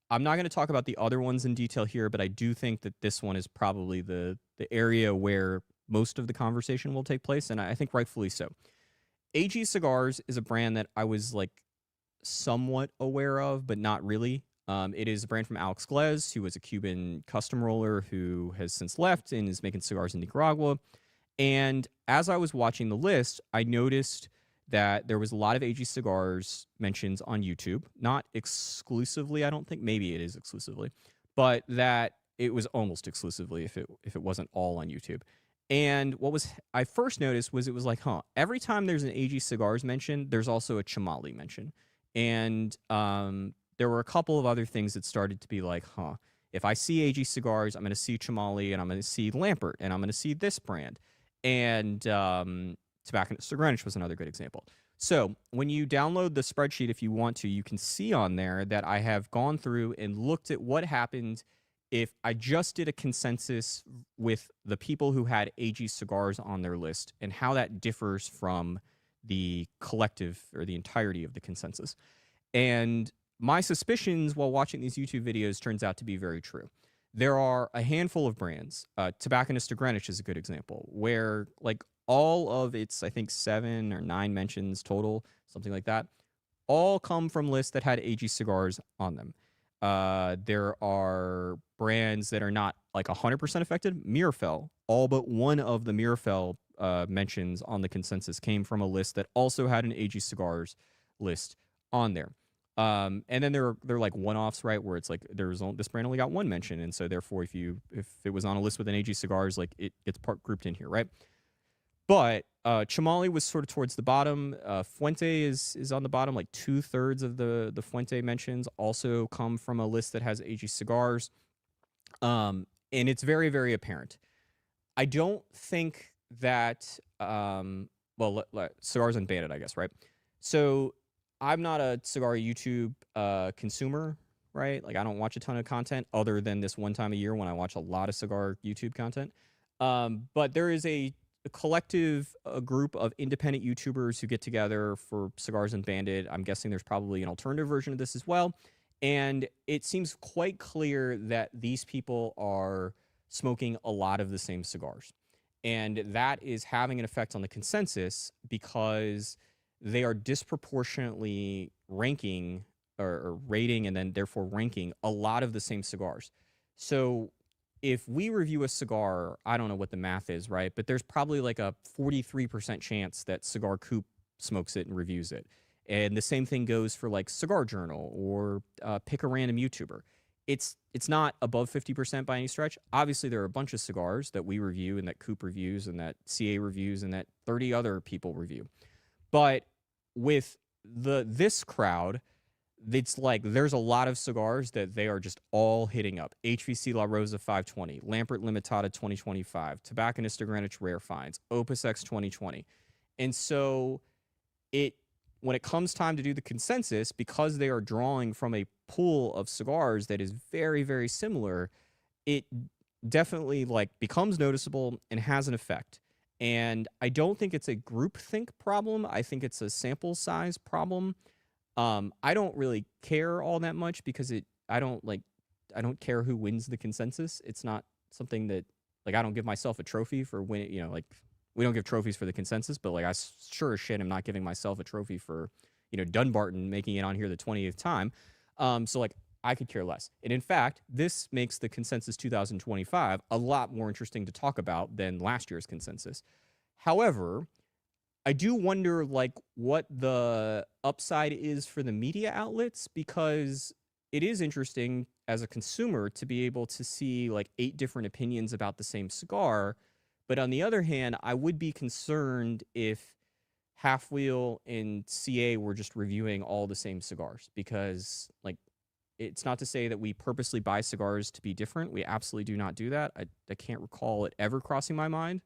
I'm not going to talk about the other ones in detail here, but I do think that this one is probably the area where most of the conversation will take place, and I think rightfully so. AG Cigars is a brand that I was like somewhat aware of, but not really. It is a brand from Alex Glez, who was a Cuban custom roller who has since left and is making cigars in Nicaragua. And as I was watching the list, I noticed that there was a lot of AG Cigars mentions on YouTube. Not exclusively, I don't think. Maybe it is exclusively. But that it was almost exclusively if it wasn't all on YouTube. And what was I first noticed was it was like, every time there's an AG Cigars mention, there's also a Chamali mention. And there were a couple of other things that started to be like, if I see AG Cigars, I'm going to see Chamali, and I'm going to see Lampert, and I'm going to see this brand. And Tobacconist of Greenwich was another good example. So when you download the spreadsheet, if you want to, you can see on there that I have gone through and looked at what happened if I just did a consensus with the people who had AG Cigars on their list and how that differs from the collective or the entirety of the consensus. And my suspicions while watching these YouTube videos turns out to be very true. There are a handful of brands. Tobacconist of Greenwich is a good example, where like all of its, I think 7 or 9 mentions total, something like that, all come from lists that had AG Cigars on them. There are brands that are not like 100% affected. Mirafell, all but one of the Mirafell mentions on the consensus came from a list that also had an AG Cigars list on there. And then they're like one-offs, right? Where it's like this brand only got one mention, and so therefore, if it was on a list with an AG Cigars, like it gets grouped in here, right? But Chamali was sort of towards the bottom. Fuente is on the bottom. Like 2/3 of the Fuente mentions also come from a list that has AG Cigars, and it's very, very apparent. I don't think that cigars unbanded, I guess, right? So I'm not a cigar YouTube consumer, right? Like I don't watch a ton of content other than this one time a year when I watch a lot of cigar YouTube content. But there is a collective group of independent YouTubers who get together for Cigars Unbanded. I'm guessing there's probably an alternative version of this as well. And it seems quite clear that these people are smoking a lot of the same cigars. And that is having an effect on the consensus because they are disproportionately ranking or rating and then therefore ranking a lot of the same cigars. So if we review a cigar, I don't know what the math is, right? But there's probably like a 43% chance that Cigar Coop smokes it and reviews it. And the same thing goes for like Cigar Journal or pick a random YouTuber. It's not above 50% by any stretch. Obviously, there are a bunch of cigars that we review and that Coop reviews and that CA reviews and that 30 other people review. But with this crowd, it's like there's a lot of cigars that they are just all hitting up. HVC La Rosa 520, Lampert Limitada 2025, Tobacconist of Greenwich Rare Finds, Opus X 2020. And so when it comes time to do the consensus, because they are drawing from a pool of cigars that is very, very similar, it definitely like becomes noticeable and has an effect. And I don't think it's a groupthink problem. I think it's a sample size problem. I don't really care all that much because I don't care who wins the consensus. It's not something that like I don't give myself a trophy for winning. You know, like we don't give trophies for the consensus, but like I sure as shit am not giving myself a trophy for Dunbarton making it on here the 20th time. So like I could care less. And in fact, this makes the consensus 2025 a lot more interesting to talk about than last year's consensus. However, I do wonder like what the upside is for the media outlets, because it is interesting as a consumer to be able to see like 8 different opinions about the same cigar. But on the other hand, I would be concerned if Half Wheel and CA were just reviewing all the same cigars, because like it's not to say that we purposely buy cigars to be different. We absolutely do not do that. I can't recall it ever crossing my mind.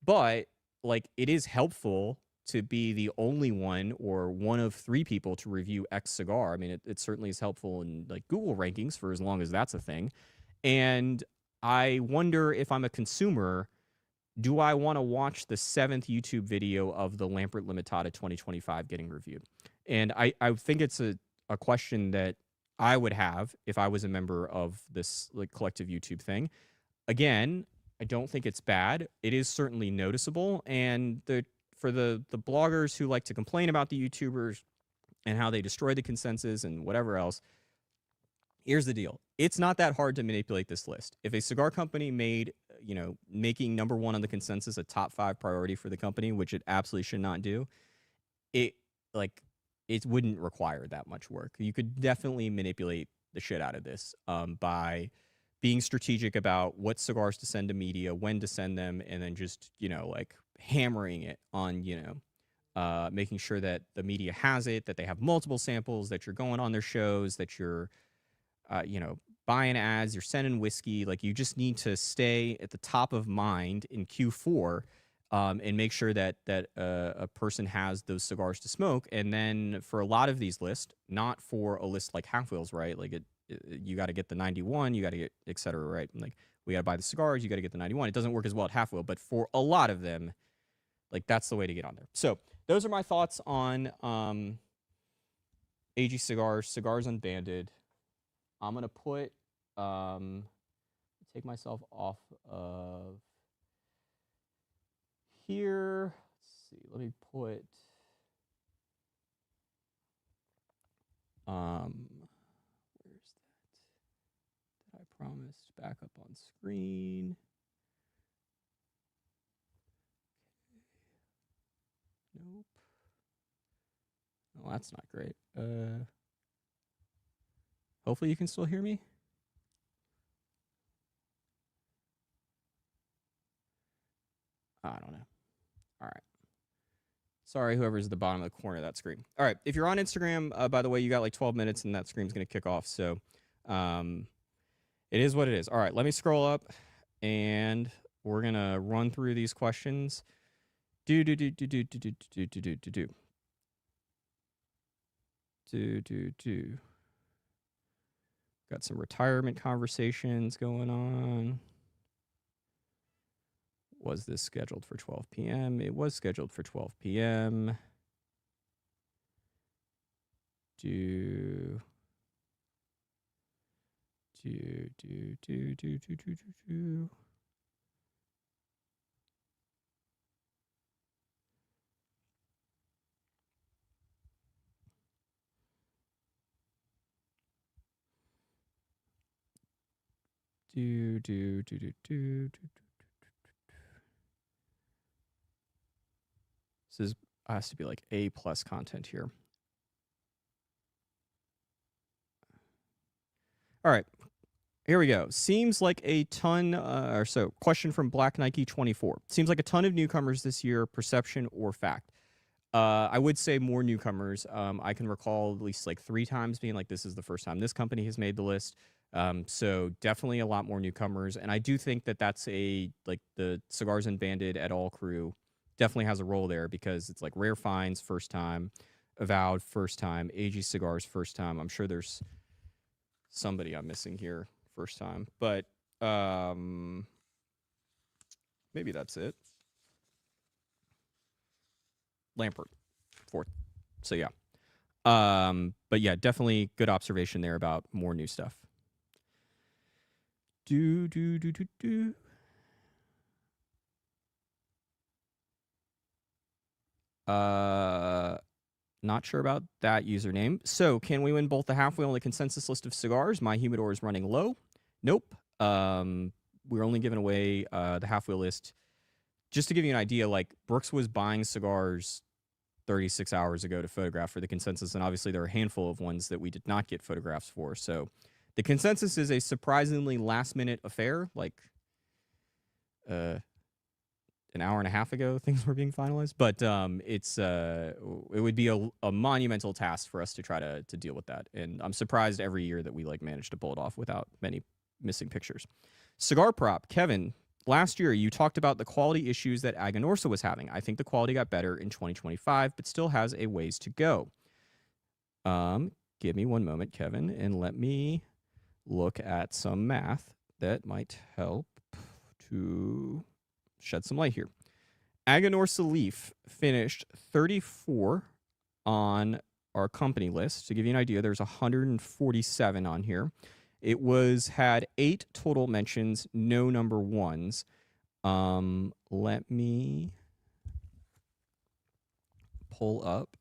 But like it is helpful to be the only one or one of 3 people to review X cigar. I mean, it certainly is helpful in like Google rankings for as long as that's a thing. And I wonder if I'm a consumer, do I want to watch the 7th YouTube video of the Lampert Limitada 2025 getting reviewed? And I think it's a question that I would have if I was a member of this like collective YouTube thing. Again, I don't think it's bad. It is certainly noticeable. And for the bloggers who like to complain about the YouTubers and how they destroy the consensus and whatever else, here's the deal. It's not that hard to manipulate this list. If a cigar company made, making number 1 on the consensus a top 5 priority for the company, which it absolutely should not do, it wouldn't require that much work. You could definitely manipulate the shit out of this by being strategic about what cigars to send to media, when to send them, and then just, hammering it on, making sure that the media has it, that they have multiple samples, that you're going on their shows, that you're, buying ads, you're sending whiskey. Like, you just need to stay at the top of mind in Q4 and make sure that a person has those cigars to smoke. And then for a lot of these lists, not for a list like Half Wheels, right? Like you got to get the 91, you got to get et cetera, right? Like we got to buy the cigars, you got to get the 91. It doesn't work as well at Half Wheel, but for a lot of them, like that's the way to get on there. So those are my thoughts on AG Cigars, Cigars Unbanded. I'm going to put, take myself off of here. Let's see. Let me put, where's that? That I promised back up on screen. Nope. Oh, that's not great. Hopefully you can still hear me. I don't know. All right. Sorry, whoever's at the bottom of the corner of that screen. All right. If you're on Instagram, by the way, you got like 12 minutes and that screen's going to kick off. So it is what it is. All right. Let me scroll up and we're going to run through these questions. Got some retirement conversations going on. Was this scheduled for 12 p.m.? It was scheduled for 12 p.m. This has to be like A+ content here. All right, here we go. Seems like a ton, question from Black Nike 24. Seems like a ton of newcomers this year, perception or fact? I would say more newcomers. I can recall at least like 3 times being like, this is the first time this company has made the list. So definitely a lot more newcomers. And I do think that that's the Cigars Unbanded et al. Crew definitely has a role there because it's like Rare Finds first time, Avowed first time, AG Cigars first time. I'm sure there's somebody I'm missing here first time, but maybe that's it. Lampert fourth. So yeah. But yeah, definitely good observation there about more new stuff. Not sure about that username. So, can we win both the Half Wheel and the consensus list of cigars? My humidor is running low. Nope. We're only giving away the Half Wheel list. Just to give you an idea, like Brooks was buying cigars 36 hours ago to photograph for the consensus, and obviously there are a handful of ones that we did not get photographs for. So, the consensus is a surprisingly last-minute affair. Like, an hour and a half ago things were being finalized, but it would be a monumental task for us to try to deal with that, and I'm surprised every year that we like manage to pull it off without many missing pictures. Cigar prop Kevin last year, you talked about the quality issues that Aganorsa was having. I think the quality got better in 2025, but still has a ways to go. Give me one moment, Kevin, and let me look at some math that might help to shed some light here. Aganorsa Leaf finished 34 on our company list. To give you an idea, there's 147 on here. It had 8 total mentions, no number ones. Let me pull up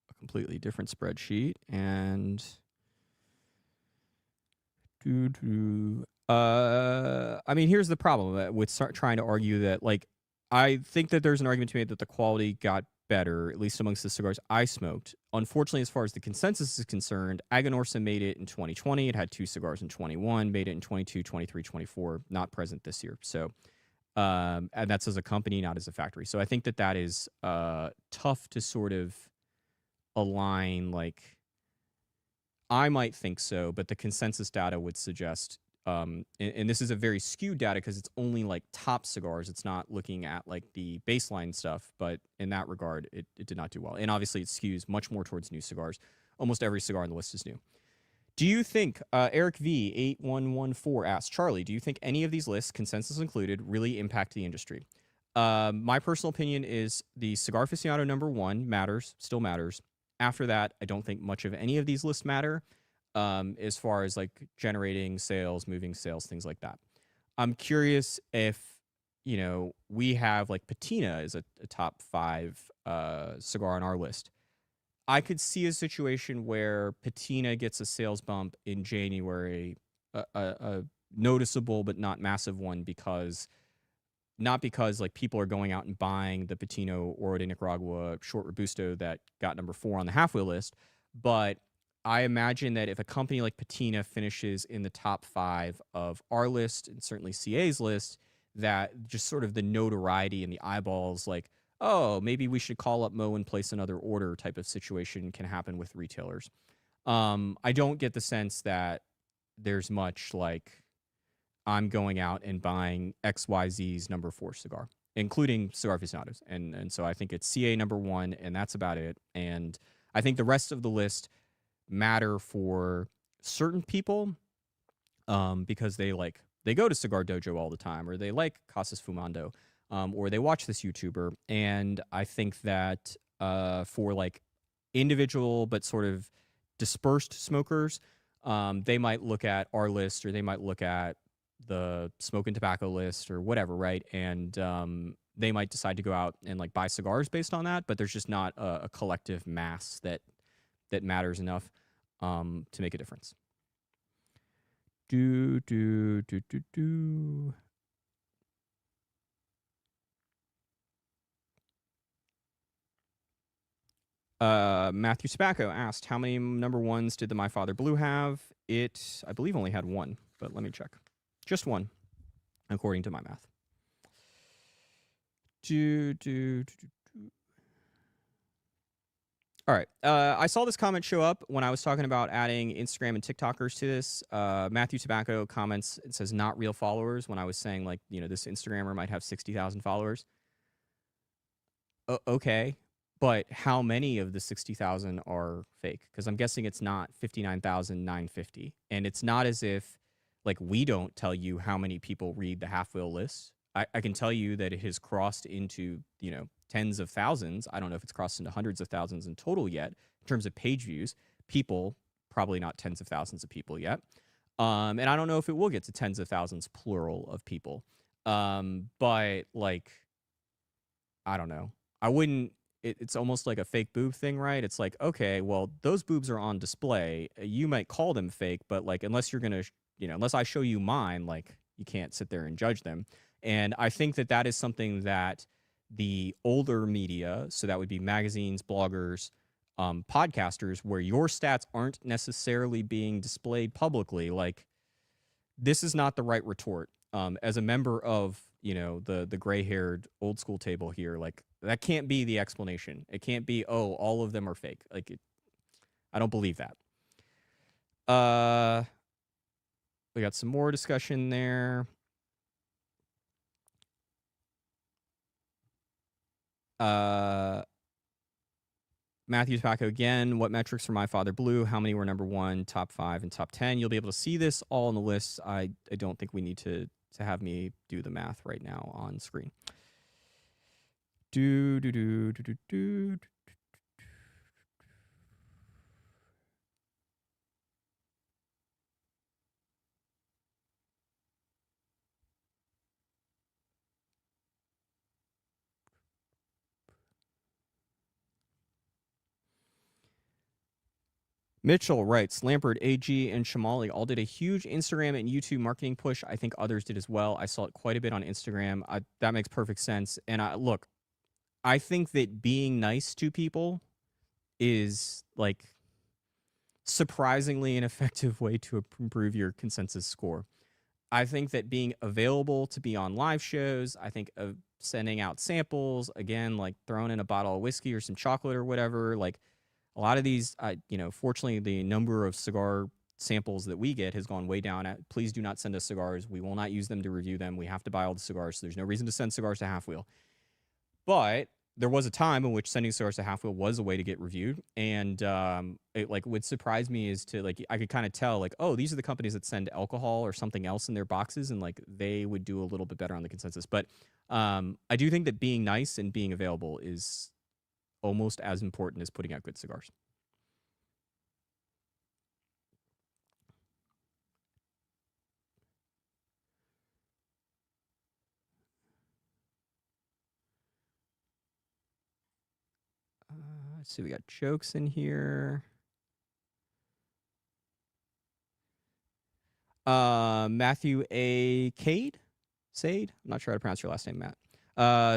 a completely different spreadsheet and I mean, here's the problem with trying to argue that, like, I think that there's an argument to be made that the quality got better, at least amongst the cigars I smoked. Unfortunately, as far as the consensus is concerned, Aganorsa made it in 2020. It had 2 cigars in 21, made it in 22, 23, 24, not present this year. So, and that's as a company, not as a factory. So I think that is tough to sort of align. Like, I might think so, but the consensus data would suggest, and this is a very skewed data because it's only like top cigars. It's not looking at like the baseline stuff, but in that regard, it did not do well. And obviously, it skews much more towards new cigars. Almost every cigar on the list is new. Do you think, Eric V8114 asks, Charlie, do you think any of these lists, consensus included, really impact the industry? My personal opinion is the Cigar Aficionado #1 still matters. After that, I don't think much of any of these lists matter, as far as like generating sales, moving sales, things like that. I'm curious if, we have like Patina as a top 5 cigar on our list. I could see a situation where Patina gets a sales bump in January, a noticeable but not massive one, not because like people are going out and buying the Patino Oro de Nicaragua Short Robusto that got number 4 on the halfway list, but I imagine that if a company like Patina finishes in the top 5 of our list and certainly CA's list, that just sort of the notoriety and the eyeballs, like, oh, maybe we should call up Mo and place another order type of situation can happen with retailers. I don't get the sense that there's much like I'm going out and buying XYZ's number 4 cigar, including Cigar Aficionados. And so I think it's CA #1, and that's about it. And I think the rest of the list matter for certain people, because they go to Cigar Dojo all the time, or they like Casas Fumando, or they watch this YouTuber. And I think that for like individual but sort of dispersed smokers, they might look at our list, or they might look at the smoke and tobacco list or whatever, right? And they might decide to go out and like buy cigars based on that, but there's just not a collective mass that matters enough to make a difference. Matthew Tobacco asked, how many number 1s did the My Father Blue have? It, I believe, only had 1, but let me check. Just 1, according to my math. All right. I saw this comment show up when I was talking about adding Instagram and TikTokers to this. Matthew Tobacco comments, it says not real followers, when I was saying, like, this Instagrammer might have 60,000 followers. Okay. But how many of the 60,000 are fake? Because I'm guessing it's not 59,950. And it's not as if, like, we don't tell you how many people read the half wheel list. I can tell you that it has crossed into, tens of thousands. I don't know if it's crossed into hundreds of thousands in total yet in terms of page views. People, probably not tens of thousands of people yet. And I don't know if it will get to tens of thousands, plural, of people. But, like, I don't know. I wouldn't. It's almost like a fake boob thing, right? It's like, okay, well, those boobs are on display. You might call them fake, but like, unless you're gonna, unless I show you mine, like, you can't sit there and judge them. And I think that is something that the older media, so that would be magazines, bloggers, podcasters, where your stats aren't necessarily being displayed publicly, like, this is not the right retort. As a member of, the gray-haired old school table here, like, that can't be the explanation. It can't be, oh, all of them are fake. Like, I don't believe that. We got some more discussion there. Uh, Matthew Tobacco again. What metrics for My Father Blue? How many were number 1, top 5, and top 10? You'll be able to see this all in the list. I don't think we need to have me do the math right now on screen. Do do do do do do. Mitchell writes, Lampert, AG, and Shamali all did a huge Instagram and YouTube marketing push. I think others did as well. I saw it quite a bit on Instagram. That makes perfect sense. And look, I think that being nice to people is like surprisingly an effective way to improve your consensus score. I think that being available to be on live shows, I think of sending out samples, again, like throwing in a bottle of whiskey or some chocolate or whatever, like a lot of these, fortunately, the number of cigar samples that we get has gone way down. Please do not send us cigars. We will not use them to review them. We have to buy all the cigars, so there's no reason to send cigars to Half Wheel. But there was a time in which sending cigars to Half Wheel was a way to get reviewed, and it like would surprise me is to like I could kind of tell like, oh, these are the companies that send alcohol or something else in their boxes, and like they would do a little bit better on the consensus. But I do think that being nice and being available is almost as important as putting out good cigars. Let's see, we got jokes in here. Matthew A. Sade? I'm not sure how to pronounce your last name, Matt.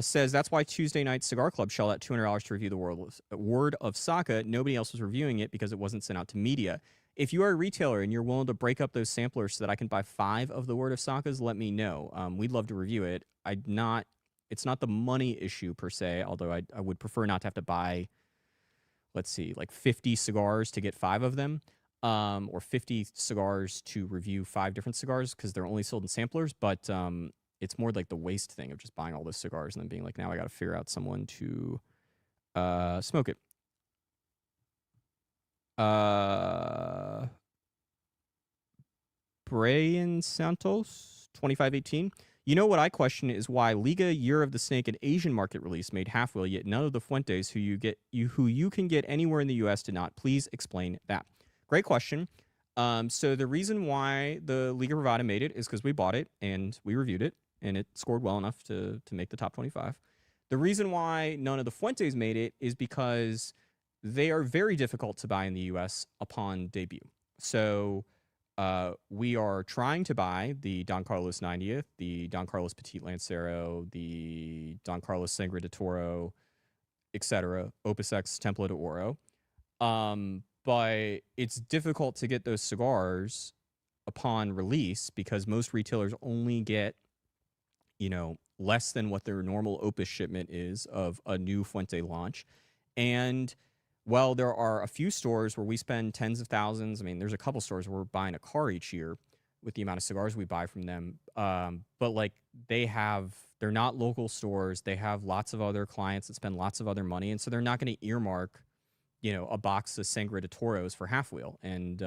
Says that's why Tuesday night Cigar Club shelled out $200 to review the Word of Saka. Nobody else was reviewing it because it wasn't sent out to media. If you are a retailer and you're willing to break up those samplers so that I can buy 5 of the Word of Sakas, let me know. We'd love to review it. It's not the money issue per se, although I would prefer not to have to buy, let's see, like 50 cigars to get 5 of them. Or 50 cigars to review 5 different cigars because they're only sold in samplers. But it's more like the waste thing of just buying all those cigars and then being like, now I got to figure out someone to smoke it. Brian Santos, 2518. You know what I question is why Liga Year of the Snake and Asian market release made Half Wheel, yet none of the Fuentes who you can get anywhere in the U.S. did not. Please explain that. Great question. So the reason why the Liga Privada made it is because we bought it and we reviewed it, and it scored well enough to make the top 25. The reason why none of the Fuentes made it is because they are very difficult to buy in the U.S. upon debut. So we are trying to buy the Don Carlos 90th, the Don Carlos Petit Lancero, the Don Carlos Sangre de Toro, etc., Opus X Templo de Oro. But it's difficult to get those cigars upon release because most retailers only get, less than what their normal Opus shipment is of a new Fuente launch. And while there are a few stores where we spend tens of thousands, I mean, there's a couple stores where we're buying a car each year with the amount of cigars we buy from them. But like they're not local stores. They have lots of other clients that spend lots of other money. And so they're not going to earmark a box of Sangre de Toros for Half Wheel. And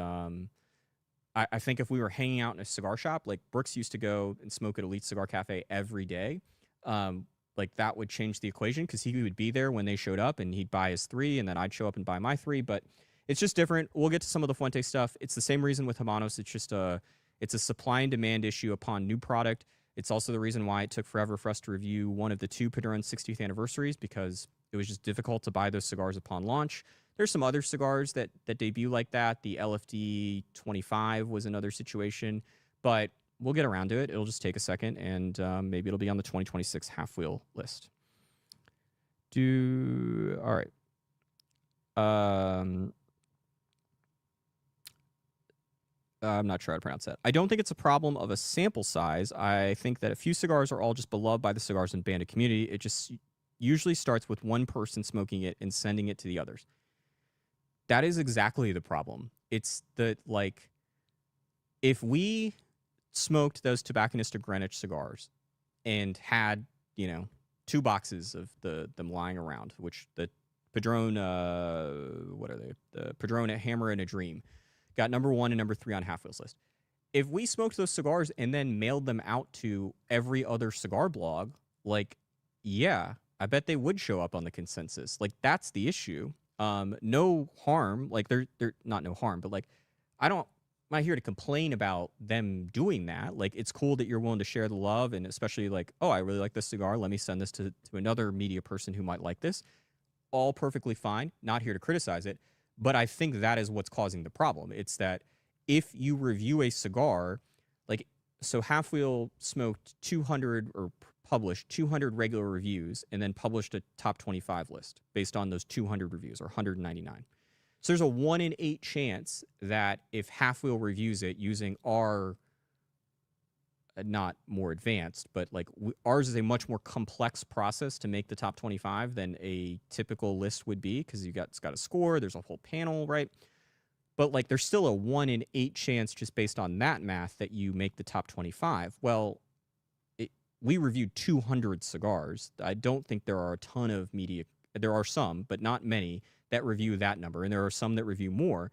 I think if we were hanging out in a cigar shop, like Brooks used to go and smoke at Elite Cigar Cafe every day, like that would change the equation because he would be there when they showed up and he'd buy his 3 and then I'd show up and buy my 3. But it's just different. We'll get to some of the Fuente stuff. It's the same reason with Habanos. It's just it's a supply and demand issue upon new product. It's also the reason why it took forever for us to review one of the 2 Padron 60th anniversaries because it was just difficult to buy those cigars upon launch. There's some other cigars that debut like that. The LFD 25 was another situation, but we'll get around to it. It'll just take a second, and maybe it'll be on the 2026 Half Wheel list. All right. I'm not sure how to pronounce that. I don't think it's a problem of a sample size. I think that a few cigars are all just beloved by the cigars and bandit community. It just usually starts with one person smoking it and sending it to the others. That is exactly the problem. It's if we smoked those Tobacconista Greenwich cigars and had, 2 boxes of them lying around, which the Padron, what are they? The Padron, a Hammer, and a Dream got number 1 and number 3 on Half Wheel's list. If we smoked those cigars and then mailed them out to every other cigar blog, like, yeah, I bet they would show up on the consensus. Like, that's the issue. No harm. Like, they're not no harm, but like, I'm not here to complain about them doing that. Like, it's cool that you're willing to share the love, and especially like, oh, I really like this cigar. Let me send this to another media person who might like this. All perfectly fine. Not here to criticize it, but I think that is what's causing the problem. It's that if you review a cigar, like, so Half Wheel smoked 200 or published 200 regular reviews and then published a top 25 list based on those 200 reviews, or 199. So there's a 1 in 8 chance that if Half Wheel reviews it using our, not more advanced, but like ours is a much more complex process to make the top 25 than a typical list would be, because it's got a score, there's a whole panel, right? But like, there's still a 1 in 8 chance just based on that math that you make the top 25. Well, we reviewed 200 cigars. I don't think there are a ton of media. There are some, but not many, that review that number. And there are some that review more.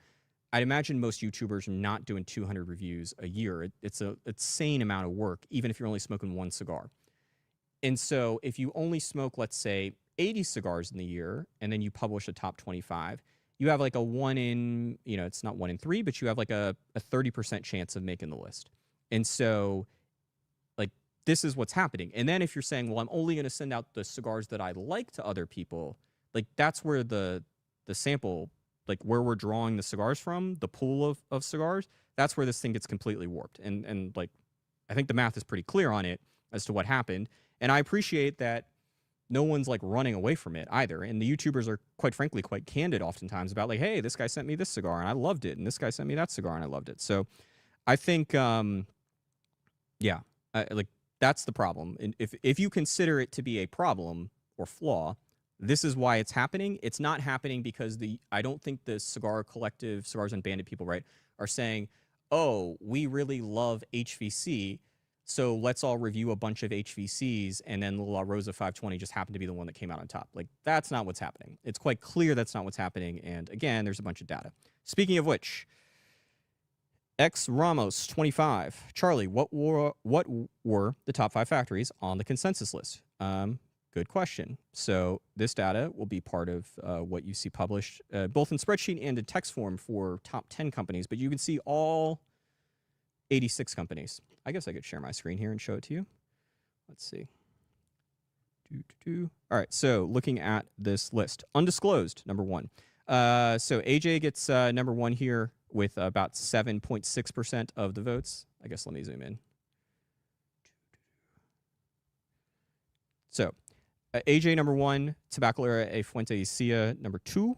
I'd imagine most YouTubers are not doing 200 reviews a year. It's an insane amount of work, even if you're only smoking 1 cigar. And so if you only smoke, let's say, 80 cigars in the year, and then you publish a top 25, you have like a 1 in, it's not 1 in 3, but you have like a 30% chance of making the list. And so, like, this is what's happening. And then if you're saying, well, I'm only going to send out the cigars that I like to other people, like, that's where the sample, like where we're drawing the cigars from, the pool of cigars, that's where this thing gets completely warped. And like, I think the math is pretty clear on it as to what happened. And I appreciate that no one's like running away from it either. And the YouTubers are, quite frankly, quite candid oftentimes about like, hey, this guy sent me this cigar and I loved it, and this guy sent me that cigar and I loved it. So I think, yeah, like, that's the problem. And if you consider it to be a problem or flaw, this is why it's happening. It's not happening because I don't think the cigar collective, Cigars Unbanded people, right, are saying, oh, we really love HVC, so let's all review a bunch of HVCs, and then the La Rosa 520 just happened to be the one that came out on top. Like, that's not what's happening. It's quite clear that's not what's happening, and again, there's a bunch of data. Speaking of which, X Ramos 25, Charlie, what were the top 5 factories on the consensus list? Good question. So this data will be part of what you see published both in spreadsheet and in text form for top 10 companies, but you can see all 86 companies. I guess I could share my screen here and show it to you. Let's see. All right, so looking at this list, undisclosed, number 1. So AJ gets number 1 here with about 7.6% of the votes. I guess let me zoom in. So AJ number 1, Tabacalera e Fuentesilla number 2,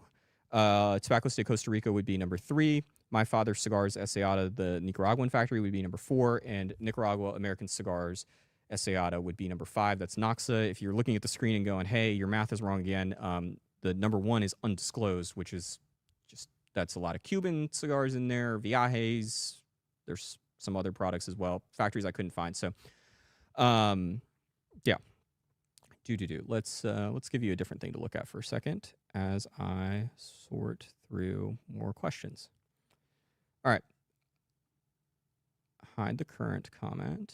Tabacos de Costa Rica would be number 3, My Father Cigars Eseada, the Nicaraguan factory, would be number 4, and Nicaragua American Cigars Eseada would be number 5. That's NOXA. If you're looking at the screen and going, hey, your math is wrong again, the number 1 is undisclosed, which is just, that's a lot of Cuban cigars in there, Viajes, there's some other products as well, factories I couldn't find. So, yeah. Let's give you a different thing to look at for a second as I sort through more questions. All right. Hide the current comment.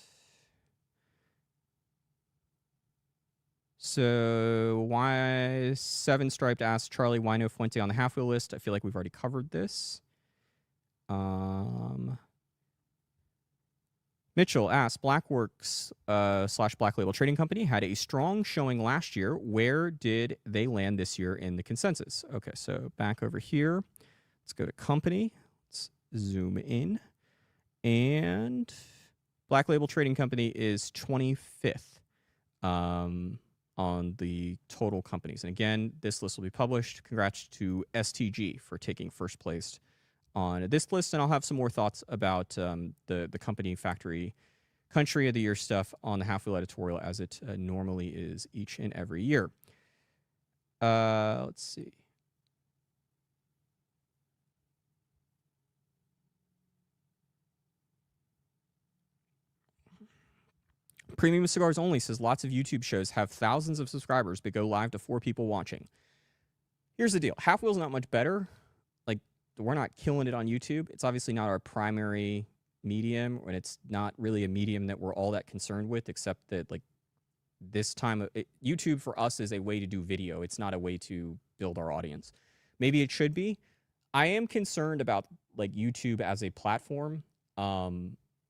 So why 7 Striped asks Charlie, why no Fuente on the half wheel list? I feel like we've already covered this. Mitchell asks, Blackworks / Black Label Trading Company had a strong showing last year. Where did they land this year in the consensus? Okay, so back over here. Let's go to company. Let's zoom in. And Black Label Trading Company is 25th on the total companies. And again, this list will be published. Congrats to STG for taking first place on this list, and I'll have some more thoughts about the company, factory, country of the year stuff on the Half Wheel editorial, as it normally is each and every year. Let's see. Premium Cigars Only says lots of YouTube shows have thousands of subscribers but go live to 4 people watching. Here's the deal. Half Wheel's not much better. Like, we're not killing it on YouTube. It's obviously not our primary medium, and it's not really a medium that we're all that concerned with, except that, like, this time, YouTube for us is a way to do video. It's not a way to build our audience. Maybe it should be. I am concerned about, like, YouTube as a platform.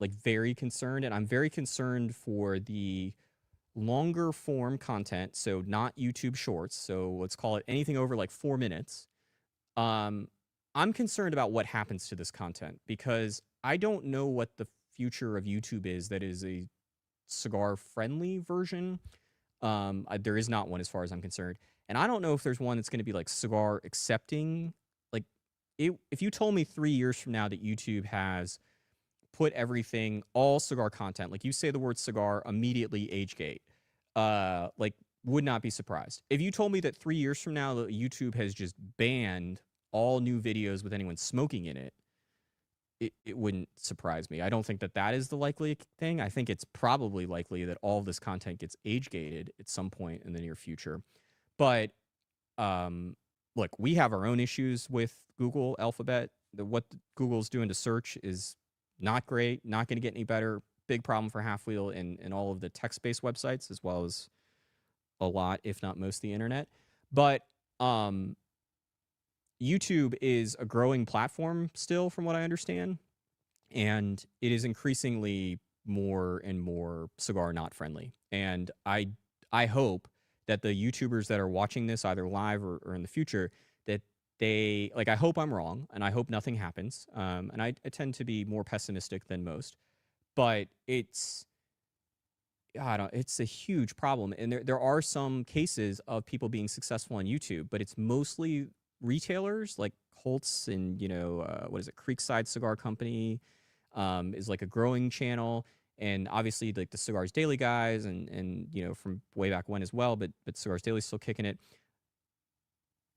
Like, very concerned, and I'm very concerned for the longer form content, so not YouTube Shorts, so let's call it anything over like 4 minutes. I'm concerned about what happens to this content because I don't know what the future of YouTube is that is a cigar-friendly version. There is not one as far as I'm concerned, and I don't know if there's one that's going to be like cigar accepting. Like, if you told me 3 years from now that YouTube has put everything, all cigar content, like you say the word cigar, immediately age gate. Like, would not be surprised. If you told me that 3 years from now that YouTube has just banned all new videos with anyone smoking in it, it wouldn't surprise me. I don't think that that is the likely thing. I think it's probably likely that all of this content gets age gated at some point in the near future. But look, we have our own issues with Google Alphabet. What Google's doing to search is not great, not going to get any better. Big problem for Half Wheel and all of the text-based websites, as well as a lot, if not most, of the internet. But YouTube is a growing platform still, from what I understand, and it is increasingly more and more cigar not friendly. And I hope that the YouTubers that are watching this, either live or in the future, that they, like, I hope I'm wrong, and I hope nothing happens. And I tend to be more pessimistic than most, but it's a huge problem. And there are some cases of people being successful on YouTube, but it's mostly retailers like Holtz and, what is it, Creekside Cigar Company is like a growing channel. And obviously, like, the Cigars Daily guys and from way back when as well, but Cigars Daily's still kicking it.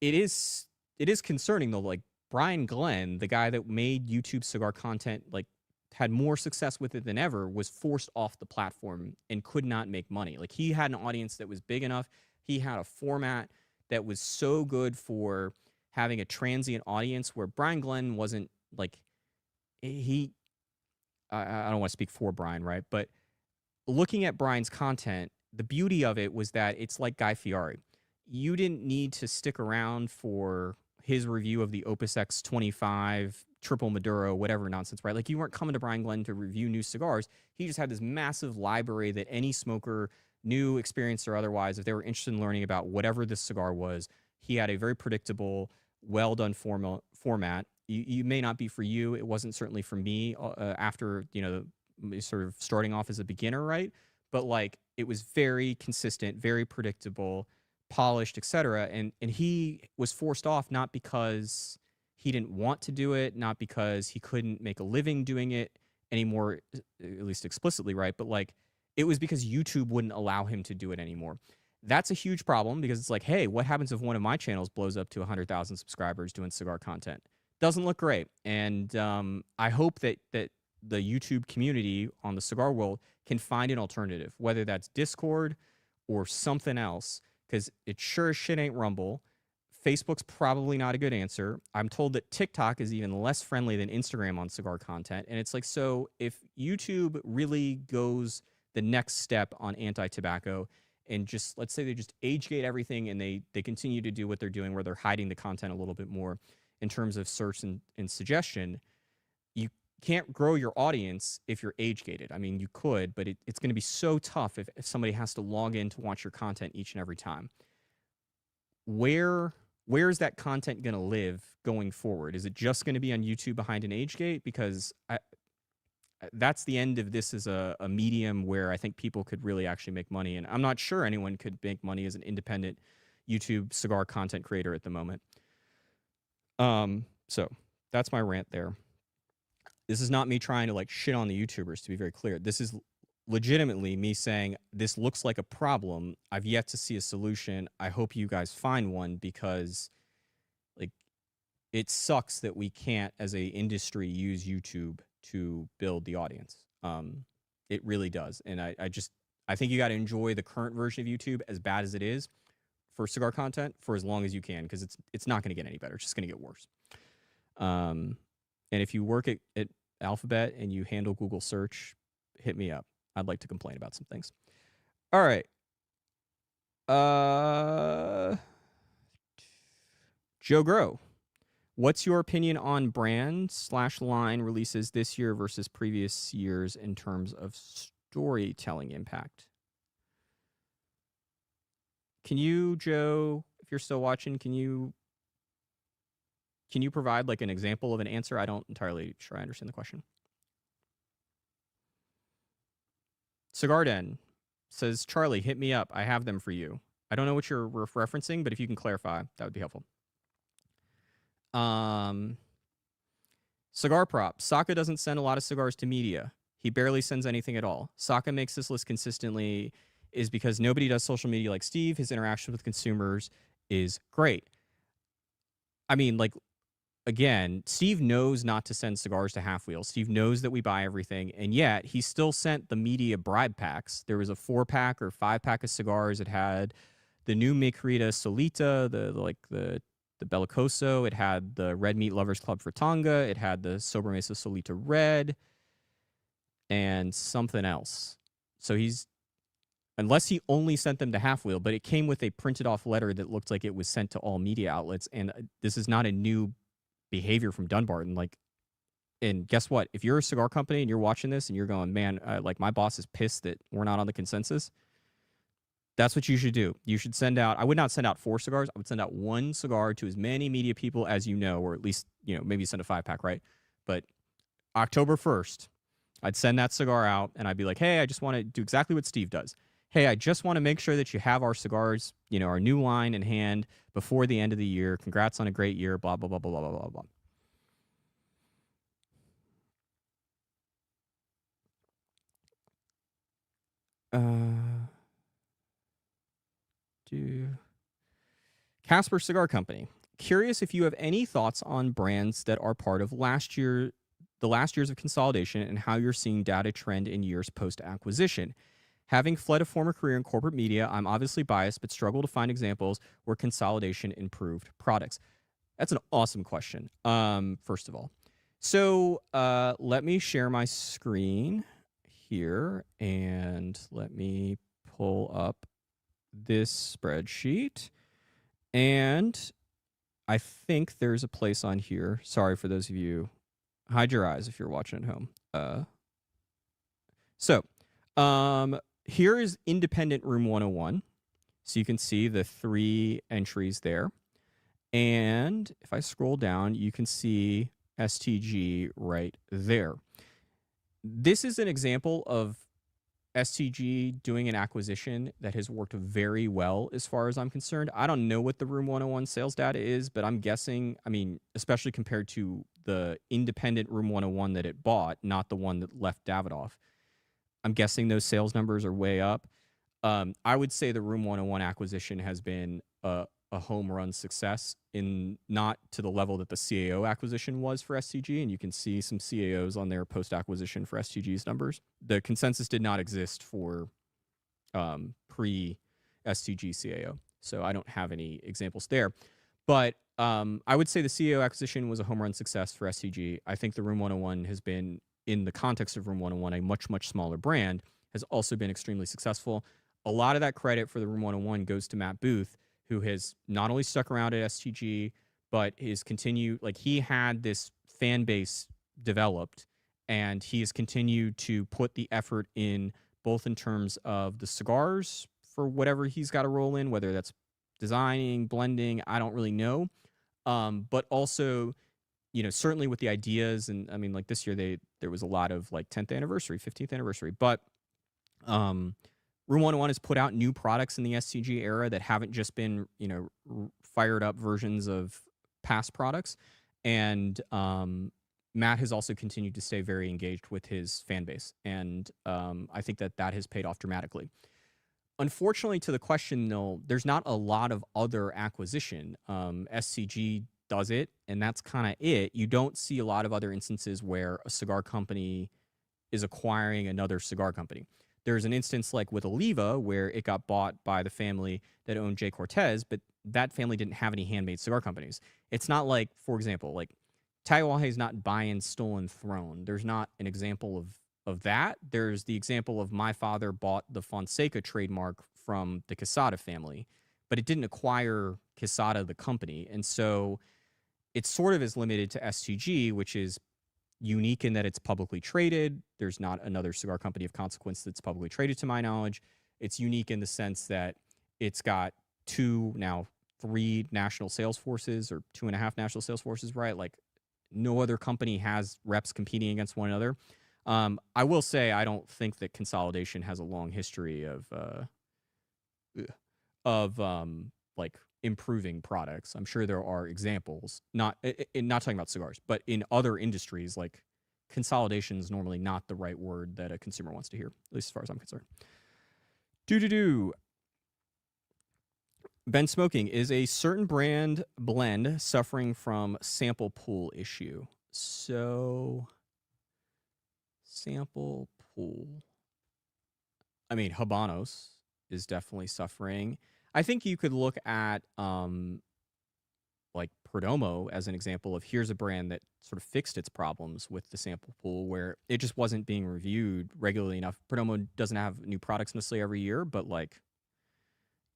It is concerning though. Like, Brian Glenn, the guy that made YouTube cigar content, like, had more success with it than ever, was forced off the platform and could not make money. Like, he had an audience that was big enough. He had a format that was so good for having a transient audience, where Brian Glenn wasn't like, I don't want to speak for Brian, right? But looking at Brian's content, the beauty of it was that it's like Guy Fieri. You didn't need to stick around for his review of the Opus X25 Triple Maduro, whatever nonsense, right? Like, you weren't coming to Brian Glenn to review new cigars. He just had this massive library that any smoker, new, experienced or otherwise, if they were interested in learning about whatever this cigar was, he had a very predictable, well-done format. You may not be for you. It wasn't certainly for me after, sort of starting off as a beginner, right? But, like, it was very consistent, very predictable, polished, etc. And he was forced off not because he didn't want to do it, not because he couldn't make a living doing it anymore, at least explicitly, right? But, like, it was because YouTube wouldn't allow him to do it anymore. That's a huge problem, because it's like, hey, what happens if one of my channels blows up to 100,000 subscribers doing cigar content? Doesn't look great. And I hope that the YouTube community on the cigar world can find an alternative, whether that's Discord or something else, because it sure as shit ain't Rumble. Facebook's probably not a good answer. I'm told that TikTok is even less friendly than Instagram on cigar content. And it's like, so if YouTube really goes the next step on anti-tobacco and just, let's say they just age gate everything and they continue to do what they're doing, where they're hiding the content a little bit more in terms of search and suggestion, you can't grow your audience if you're age gated. I mean, you could, but it's going to be so tough if somebody has to log in to watch your content each and every time. Where is that content going to live going forward? Is it just going to be on YouTube behind an age gate? Because that's the end of this as a medium where I think people could really actually make money. And I'm not sure anyone could make money as an independent YouTube cigar content creator at the moment. So that's my rant there. This is not me trying to, like, shit on the YouTubers, to be very clear. This is legitimately me saying this looks like a problem. I've yet to see a solution. I hope you guys find one, because, like, it sucks that we can't, as a industry, use YouTube to build the audience. It really does. And I think you got to enjoy the current version of YouTube, as bad as it is, for cigar content for as long as you can, because it's not going to get any better. It's just going to get worse. And if you work at Alphabet and you handle Google search, hit me up. I'd like to complain about some things. All right. Joe Grow, what's your opinion on brand/line releases this year versus previous years in terms of storytelling impact? Can you, Joe, if you're still watching, can you provide like an example of an answer? I don't entirely sure I understand the question. Cigar Den says, Charlie, hit me up. I have them for you. I don't know what you're referencing, but if you can clarify, that would be helpful. Cigar Prop. Saka doesn't send a lot of cigars to media. He barely sends anything at all. Saka makes this list consistently is because nobody does social media like Steve. His interaction with consumers is great. I mean, like, again, Steve knows not to send cigars to Half Wheel. Steve knows that we buy everything, and yet he still sent the media bribe packs. There was a 4-pack or 5-pack of cigars. It had the new Mi Querida Solita, the Bellicoso. It had the Red Meat Lovers Club Fritanga. It had the Sobremesa Solita Red, and something else. So he's, unless he only sent them to Half Wheel, but it came with a printed off letter that looked like it was sent to all media outlets. And this is not a new behavior from Dunbarton. Like, and guess what? If you're a cigar company and you're watching this and you're going, man, like my boss is pissed that we're not on the consensus, that's what you should do. You should send out, I would not send out 4 cigars. I would send out 1 cigar to as many media people as you know, or at least, maybe send a 5-pack, right? But October 1st, I'd send that cigar out and I'd be like, hey, I just want to do exactly what Steve does. Hey, I just want to make sure that you have our cigars, our new line in hand before the end of the year. Congrats on a great year, blah, blah, blah, blah, blah, blah, blah. Casper Cigar Company. Curious if you have any thoughts on brands that are part of the last years of consolidation and how you're seeing data trend in years post-acquisition. Having fled a former career in corporate media, I'm obviously biased, but struggle to find examples where consolidation improved products. That's an awesome question, first of all. So let me share my screen here, and let me pull up this spreadsheet. And I think there's a place on here. Sorry for those of you. Hide your eyes if you're watching at home. Here is Independent Room 101. So you can see the 3 entries there. And if I scroll down, you can see STG right there. This is an example of STG doing an acquisition that has worked very well as far as I'm concerned. I don't know what the Room 101 sales data is, but I'm guessing, especially compared to the independent Room 101 that it bought, not the one that left Davidoff, I'm guessing those sales numbers are way up. I would say the Room 101 acquisition has been a home run success, in not to the level that the CAO acquisition was for STG, and you can see some CAOs on their post-acquisition for STG's numbers. The consensus did not exist for pre-STG CAO, so I don't have any examples there. But I would say the CAO acquisition was a home run success for STG. I think the Room 101 has been, in the context of Room 101, a much, much smaller brand, has also been extremely successful. A lot of that credit for the Room 101 goes to Matt Booth, who has not only stuck around at STG, but is continued, like, he had this fan base developed, and he has continued to put the effort in, both in terms of the cigars for whatever he's got to roll in, whether that's designing, blending, I don't really know. But also, certainly with the ideas, and like this year there was a lot of like 10th anniversary, 15th anniversary, but Room 101 has put out new products in the STG era that haven't just been, fired up versions of past products. And Matt has also continued to stay very engaged with his fan base. And I think that has paid off dramatically. Unfortunately, to the question, though, there's not a lot of other acquisition. SCG does it, and that's kind of it. You don't see a lot of other instances where a cigar company is acquiring another cigar company. there's an instance like with Oliva where it got bought by the family that owned J. Cortez, but that family didn't have any handmade cigar companies. It's not like, for example, like Taiwan is not buying stolen throne. There's not an example of that. There's the example of my father bought the Fonseca trademark from the Quesada family, but it didn't acquire Quesada, the company. And so it sort of is limited to STG, which is unique in that it's publicly traded. There's not another cigar company of consequence that's publicly traded to my knowledge. It's unique in the sense that it's got now three national sales forces, or 2.5 national sales forces, right? Like no other company has reps competing against one another. I will say I don't think that consolidation has a long history of like improving products. I'm sure there are examples, not talking about cigars, but in other industries, like consolidation is normally not the right word that a consumer wants to hear, at least as far as I'm concerned. Ben Smoking, is a certain brand blend suffering from sample pool issue? So, sample pool. I mean, Habanos is definitely suffering. I think you could look at like Perdomo as an example of here's a brand that sort of fixed its problems with the sample pool where it just wasn't being reviewed regularly enough. Perdomo doesn't have new products necessarily every year, but like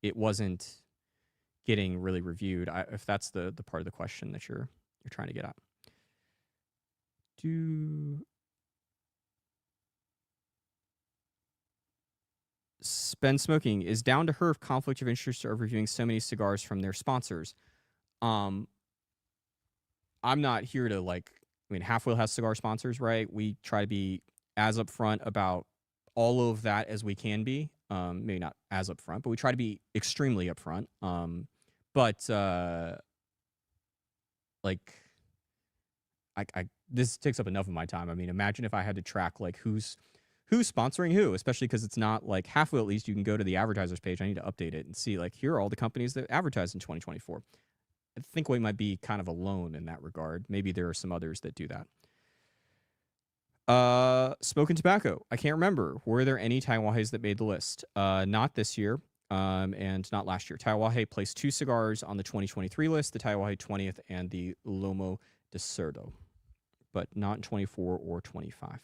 it wasn't getting really reviewed. If that's the part of the question that you're trying to get at. Ben Smoking, is Down to Earth conflict of interest of reviewing so many cigars from their sponsors? I'm not here to like. I mean, Half Wheel has cigar sponsors, right? We try to be as upfront about all of that as we can be. Maybe not as upfront, but we try to be extremely upfront. But like, I this takes up enough of my time. I mean, imagine if I had to track like who's sponsoring who, especially because it's not like Half Wheel. At least you can go to the advertisers page. I need to update it and see like here are all the companies that advertised in 2024. I think we might be kind of alone in that regard. Maybe there are some others that do that. Smoking tobacco. I can't remember. Were there any Taiwanese that made the list? Not this year, and not last year. Taiwanese placed 2 cigars on the 2023 list, the Taiwanese 20th and the Lomo de Cerdo, but not in 24 or 25.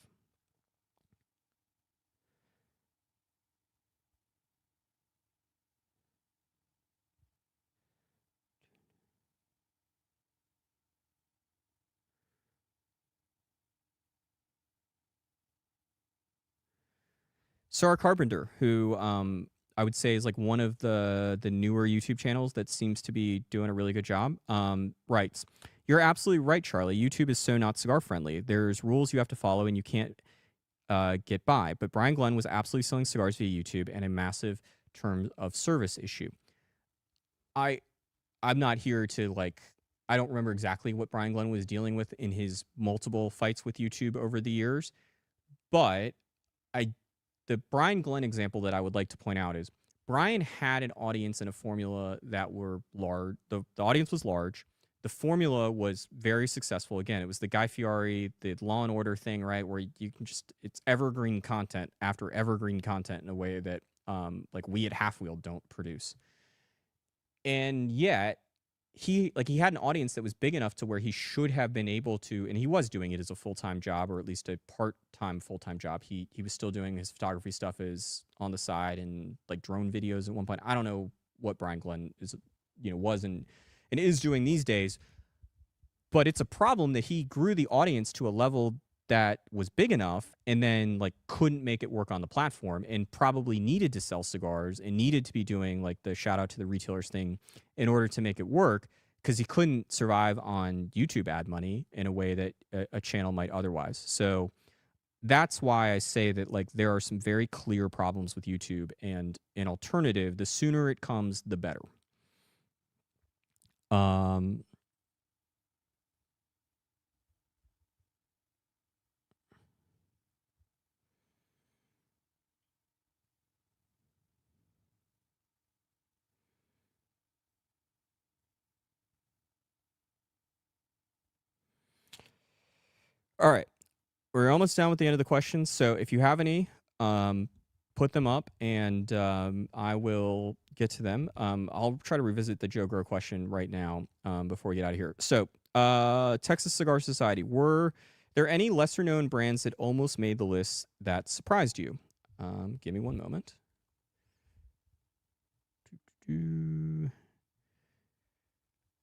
Sarah Carpenter, who I would say is like one of the newer YouTube channels that seems to be doing a really good job, writes, "You're absolutely right, Charlie. YouTube is so not cigar friendly. There's rules you have to follow and you can't get by. But Brian Glenn was absolutely selling cigars via YouTube and a massive term of service issue." I'm not here to like. I don't remember exactly what Brian Glenn was dealing with in his multiple fights with YouTube over the years, but the Brian Glenn example that I would like to point out is Brian had an audience and a formula that were large. The audience was large. The formula was very successful. Again, it was the Guy Fieri, the Law and Order thing, right? Where you can just, it's evergreen content after evergreen content in a way that like we at Half Wheel don't produce. And yet he had an audience that was big enough to where he should have been able to, and he was doing it as a full-time job, or at least a part-time full-time job. He was still doing his photography stuff as on the side and like drone videos at one point. I don't know what Brian Glenn was and is doing these days, but it's a problem that he grew the audience to a level that was big enough and then like couldn't make it work on the platform and probably needed to sell cigars and needed to be doing like the shout out to the retailers thing in order to make it work, because he couldn't survive on YouTube ad money in a way that a channel might otherwise. So that's why I say that like there are some very clear problems with YouTube, and an alternative, the sooner it comes, the better. All right. We're almost done with the end of the questions. So if you have any, put them up, and I will get to them. I'll try to revisit the Joe Grow question right now before we get out of here. So, Texas Cigar Society, were there any lesser known brands that almost made the list that surprised you? Give me one moment.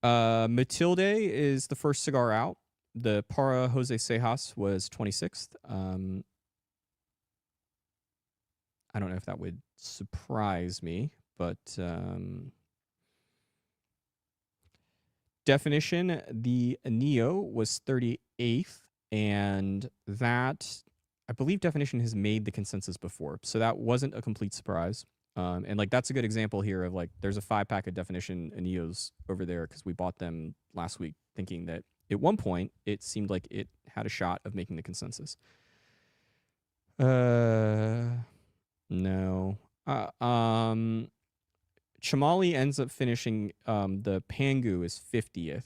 Matilde is the first cigar out. The Para Jose Cejas was 26th. I don't know if that would surprise me, but Definition, the Neo was 38th, and that, I believe Definition has made the consensus before, so that wasn't a complete surprise. And like that's a good example here of like there's a 5-pack of Definition Neos over there because we bought them last week thinking that at one point it seemed like it had a shot of making the consensus. No. Chamali ends up finishing the Pangu is 50th,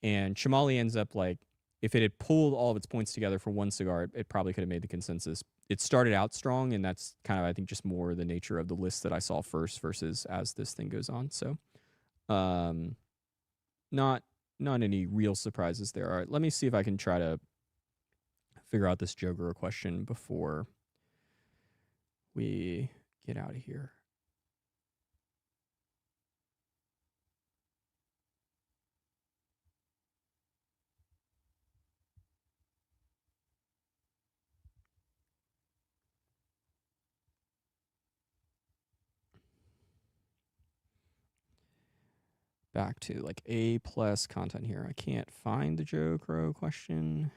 and Chamali ends up like if it had pulled all of its points together for one cigar, it probably could have made the consensus. It started out strong, and that's kind of I think just more the nature of the list that I saw first versus as this thing goes on. So, not any real surprises there. All right, let me see if I can try to figure out this Joe Grow question before we get out of here. Back to like A+ content here. I can't find the Joe Grow question.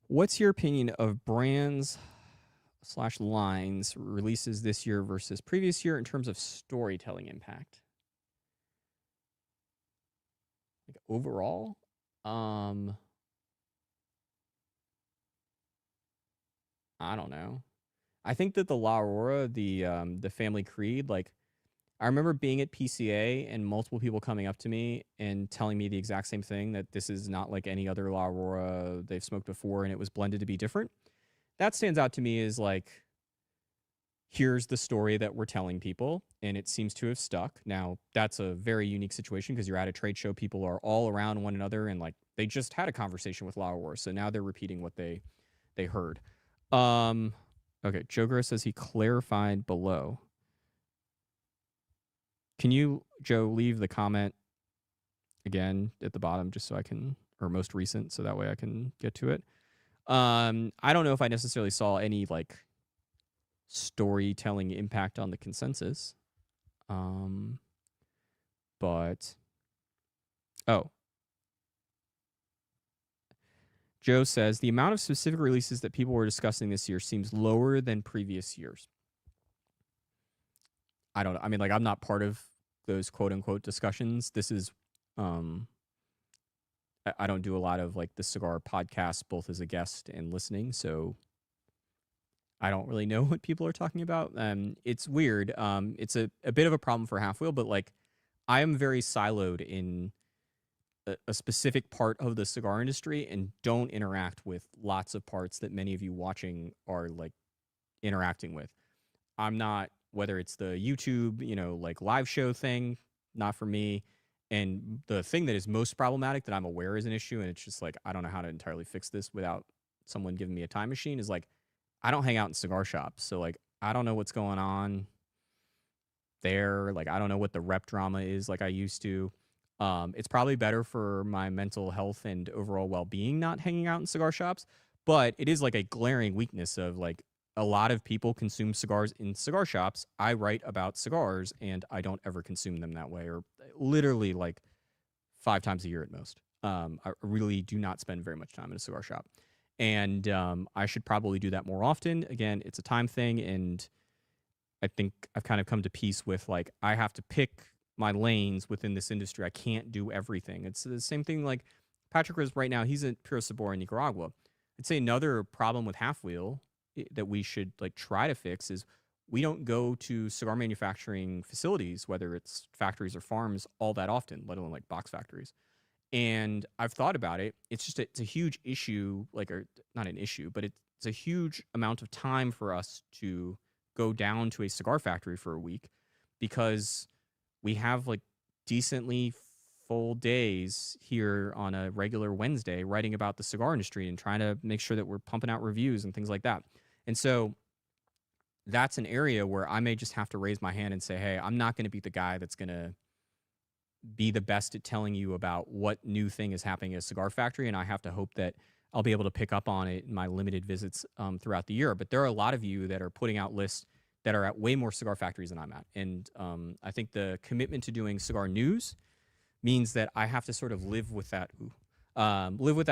What's your opinion of brands / lines releases this year versus previous year in terms of storytelling impact? Like overall? I don't know. I think that the La Aurora, the Family Creed, like I remember being at PCA and multiple people coming up to me and telling me the exact same thing, that this is not like any other La Aurora they've smoked before and it was blended to be different. That stands out to me as like, here's the story that we're telling people, and it seems to have stuck. Now, that's a very unique situation because you're at a trade show, people are all around one another, and like they just had a conversation with La Aurora, so now they're repeating what they heard. Okay, Joe Gross says he clarified below. Can you, Joe, leave the comment again at the bottom just so I can, or most recent, so that way I can get to it? I don't know if I necessarily saw any like storytelling impact on the consensus. But Joe says the amount of specific releases that people were discussing this year seems lower than previous years. I don't know. I mean, like I'm not part of those quote unquote discussions. This is I don't do a lot of like the cigar podcasts both as a guest and listening, so I don't really know what people are talking about. It's weird. It's a bit of a problem for Half Wheel, but like I am very siloed in a specific part of the cigar industry and don't interact with lots of parts that many of you watching are like interacting with. I'm not, whether it's the YouTube, like live show thing, not for me. And the thing that is most problematic that I'm aware is an issue, and it's just like, I don't know how to entirely fix this without someone giving me a time machine, is like, I don't hang out in cigar shops. So like, I don't know what's going on there. Like, I don't know what the rep drama is like I used to. It's probably better for my mental health and overall well-being not hanging out in cigar shops, but it is like a glaring weakness of like a lot of people consume cigars in cigar shops. I write about cigars and I don't ever consume them that way, or literally like 5 times a year at most. I really do not spend very much time in a cigar shop, and I should probably do that more often. Again, it's a time thing, and I think I've kind of come to peace with like I have to pick my lanes within this industry. I can't do everything. It's the same thing like Patrick is right now. He's at Puro Sabor in Nicaragua. I'd say another problem with Half Wheel that we should like try to fix is we don't go to cigar manufacturing facilities, whether it's factories or farms, all that often, let alone like box factories. And I've thought about it. It's just it's a huge issue, like, or not an issue, but it's a huge amount of time for us to go down to a cigar factory for a week because we have like decently full days here on a regular Wednesday writing about the cigar industry and trying to make sure that we're pumping out reviews and things like that. And so that's an area where I may just have to raise my hand and say, hey, I'm not going to be the guy that's going to be the best at telling you about what new thing is happening at a cigar factory. And I have to hope that I'll be able to pick up on it in my limited visits throughout the year. But there are a lot of you that are putting out lists that are at way more cigar factories than I'm at. And I think the commitment to doing cigar news means that I have to sort of live with that,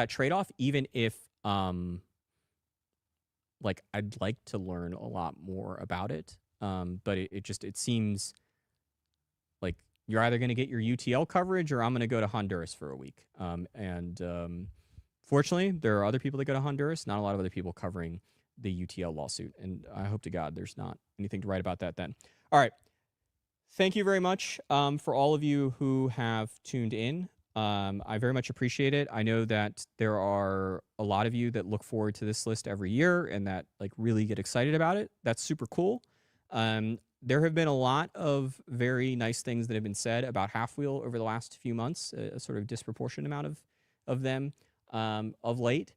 trade-off, even if like I'd like to learn a lot more about it. But it seems like you're either going to get your UTL coverage or I'm going to go to Honduras for a week. Fortunately, there are other people that go to Honduras, not a lot of other people covering the UTL lawsuit. And I hope to God there's not anything to write about that then. All right. Thank you very much for all of you who have tuned in. I very much appreciate it. I know that there are a lot of you that look forward to this list every year and that like really get excited about it. That's super cool. There have been a lot of very nice things that have been said about Half Wheel over the last few months, a sort of disproportionate amount of them of late.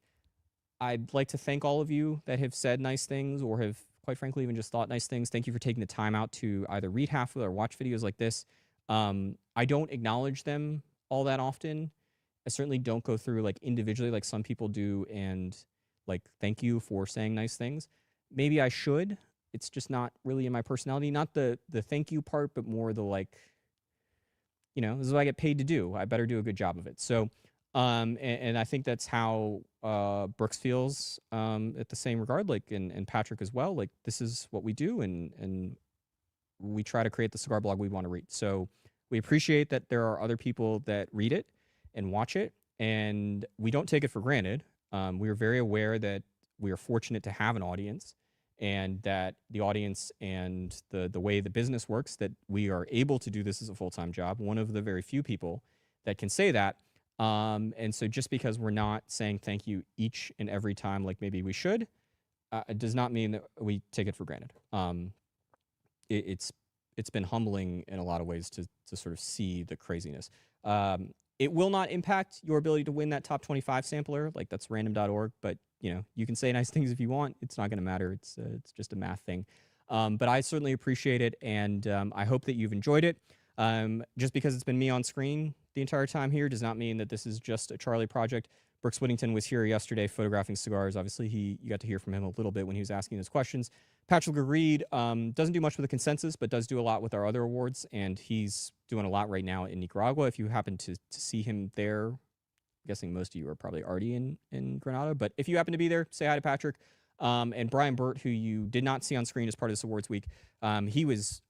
I'd like to thank all of you that have said nice things or have, quite frankly, even just thought nice things. Thank you for taking the time out to either read Half Wheel or watch videos like this. I don't acknowledge them all that often. I certainly don't go through like individually like some people do and like thank you for saying nice things. Maybe I should. It's just not really in my personality. Not the thank you part, but more the like, this is what I get paid to do. I better do a good job of it. So, and I think that's how Brooks feels at the same regard, like, and Patrick as well. Like, this is what we do, and we try to create the cigar blog we want to read. So we appreciate that there are other people that read it and watch it, and we don't take it for granted. We are very aware that we are fortunate to have an audience, and that the audience and the way the business works, that we are able to do this as a full-time job. One of the very few people that can say that. And so just because we're not saying thank you each and every time like maybe we should, it does not mean that we take it for granted. It's been humbling in a lot of ways to sort of see the craziness. It will not impact your ability to win that top 25 sampler. Like, that's random.org, but you can say nice things if you want. It's not going to matter. It's just a math thing. But I certainly appreciate it, and I hope that you've enjoyed it. Just because it's been me on screen the entire time here does not mean that this is just a Charlie project. Brooks Whittington was here yesterday photographing cigars. Obviously, you got to hear from him a little bit when he was asking those questions. Patrick Reed doesn't do much with the consensus, but does do a lot with our other awards, and he's doing a lot right now in Nicaragua. If you happen to see him there, I'm guessing most of you are probably already in Granada, but if you happen to be there, say hi to Patrick. And Brian Burt, who you did not see on screen as part of this awards week, he was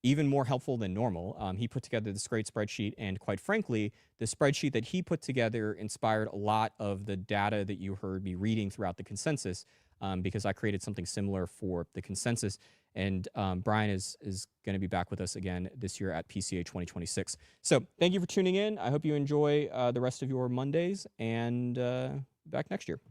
even more helpful than normal. He put together this great spreadsheet, and quite frankly, the spreadsheet that he put together inspired a lot of the data that you heard me reading throughout the consensus, because I created something similar for the consensus. And Brian is going to be back with us again this year at PCA 2026. So thank you for tuning in. I hope you enjoy the rest of your Mondays, and back next year.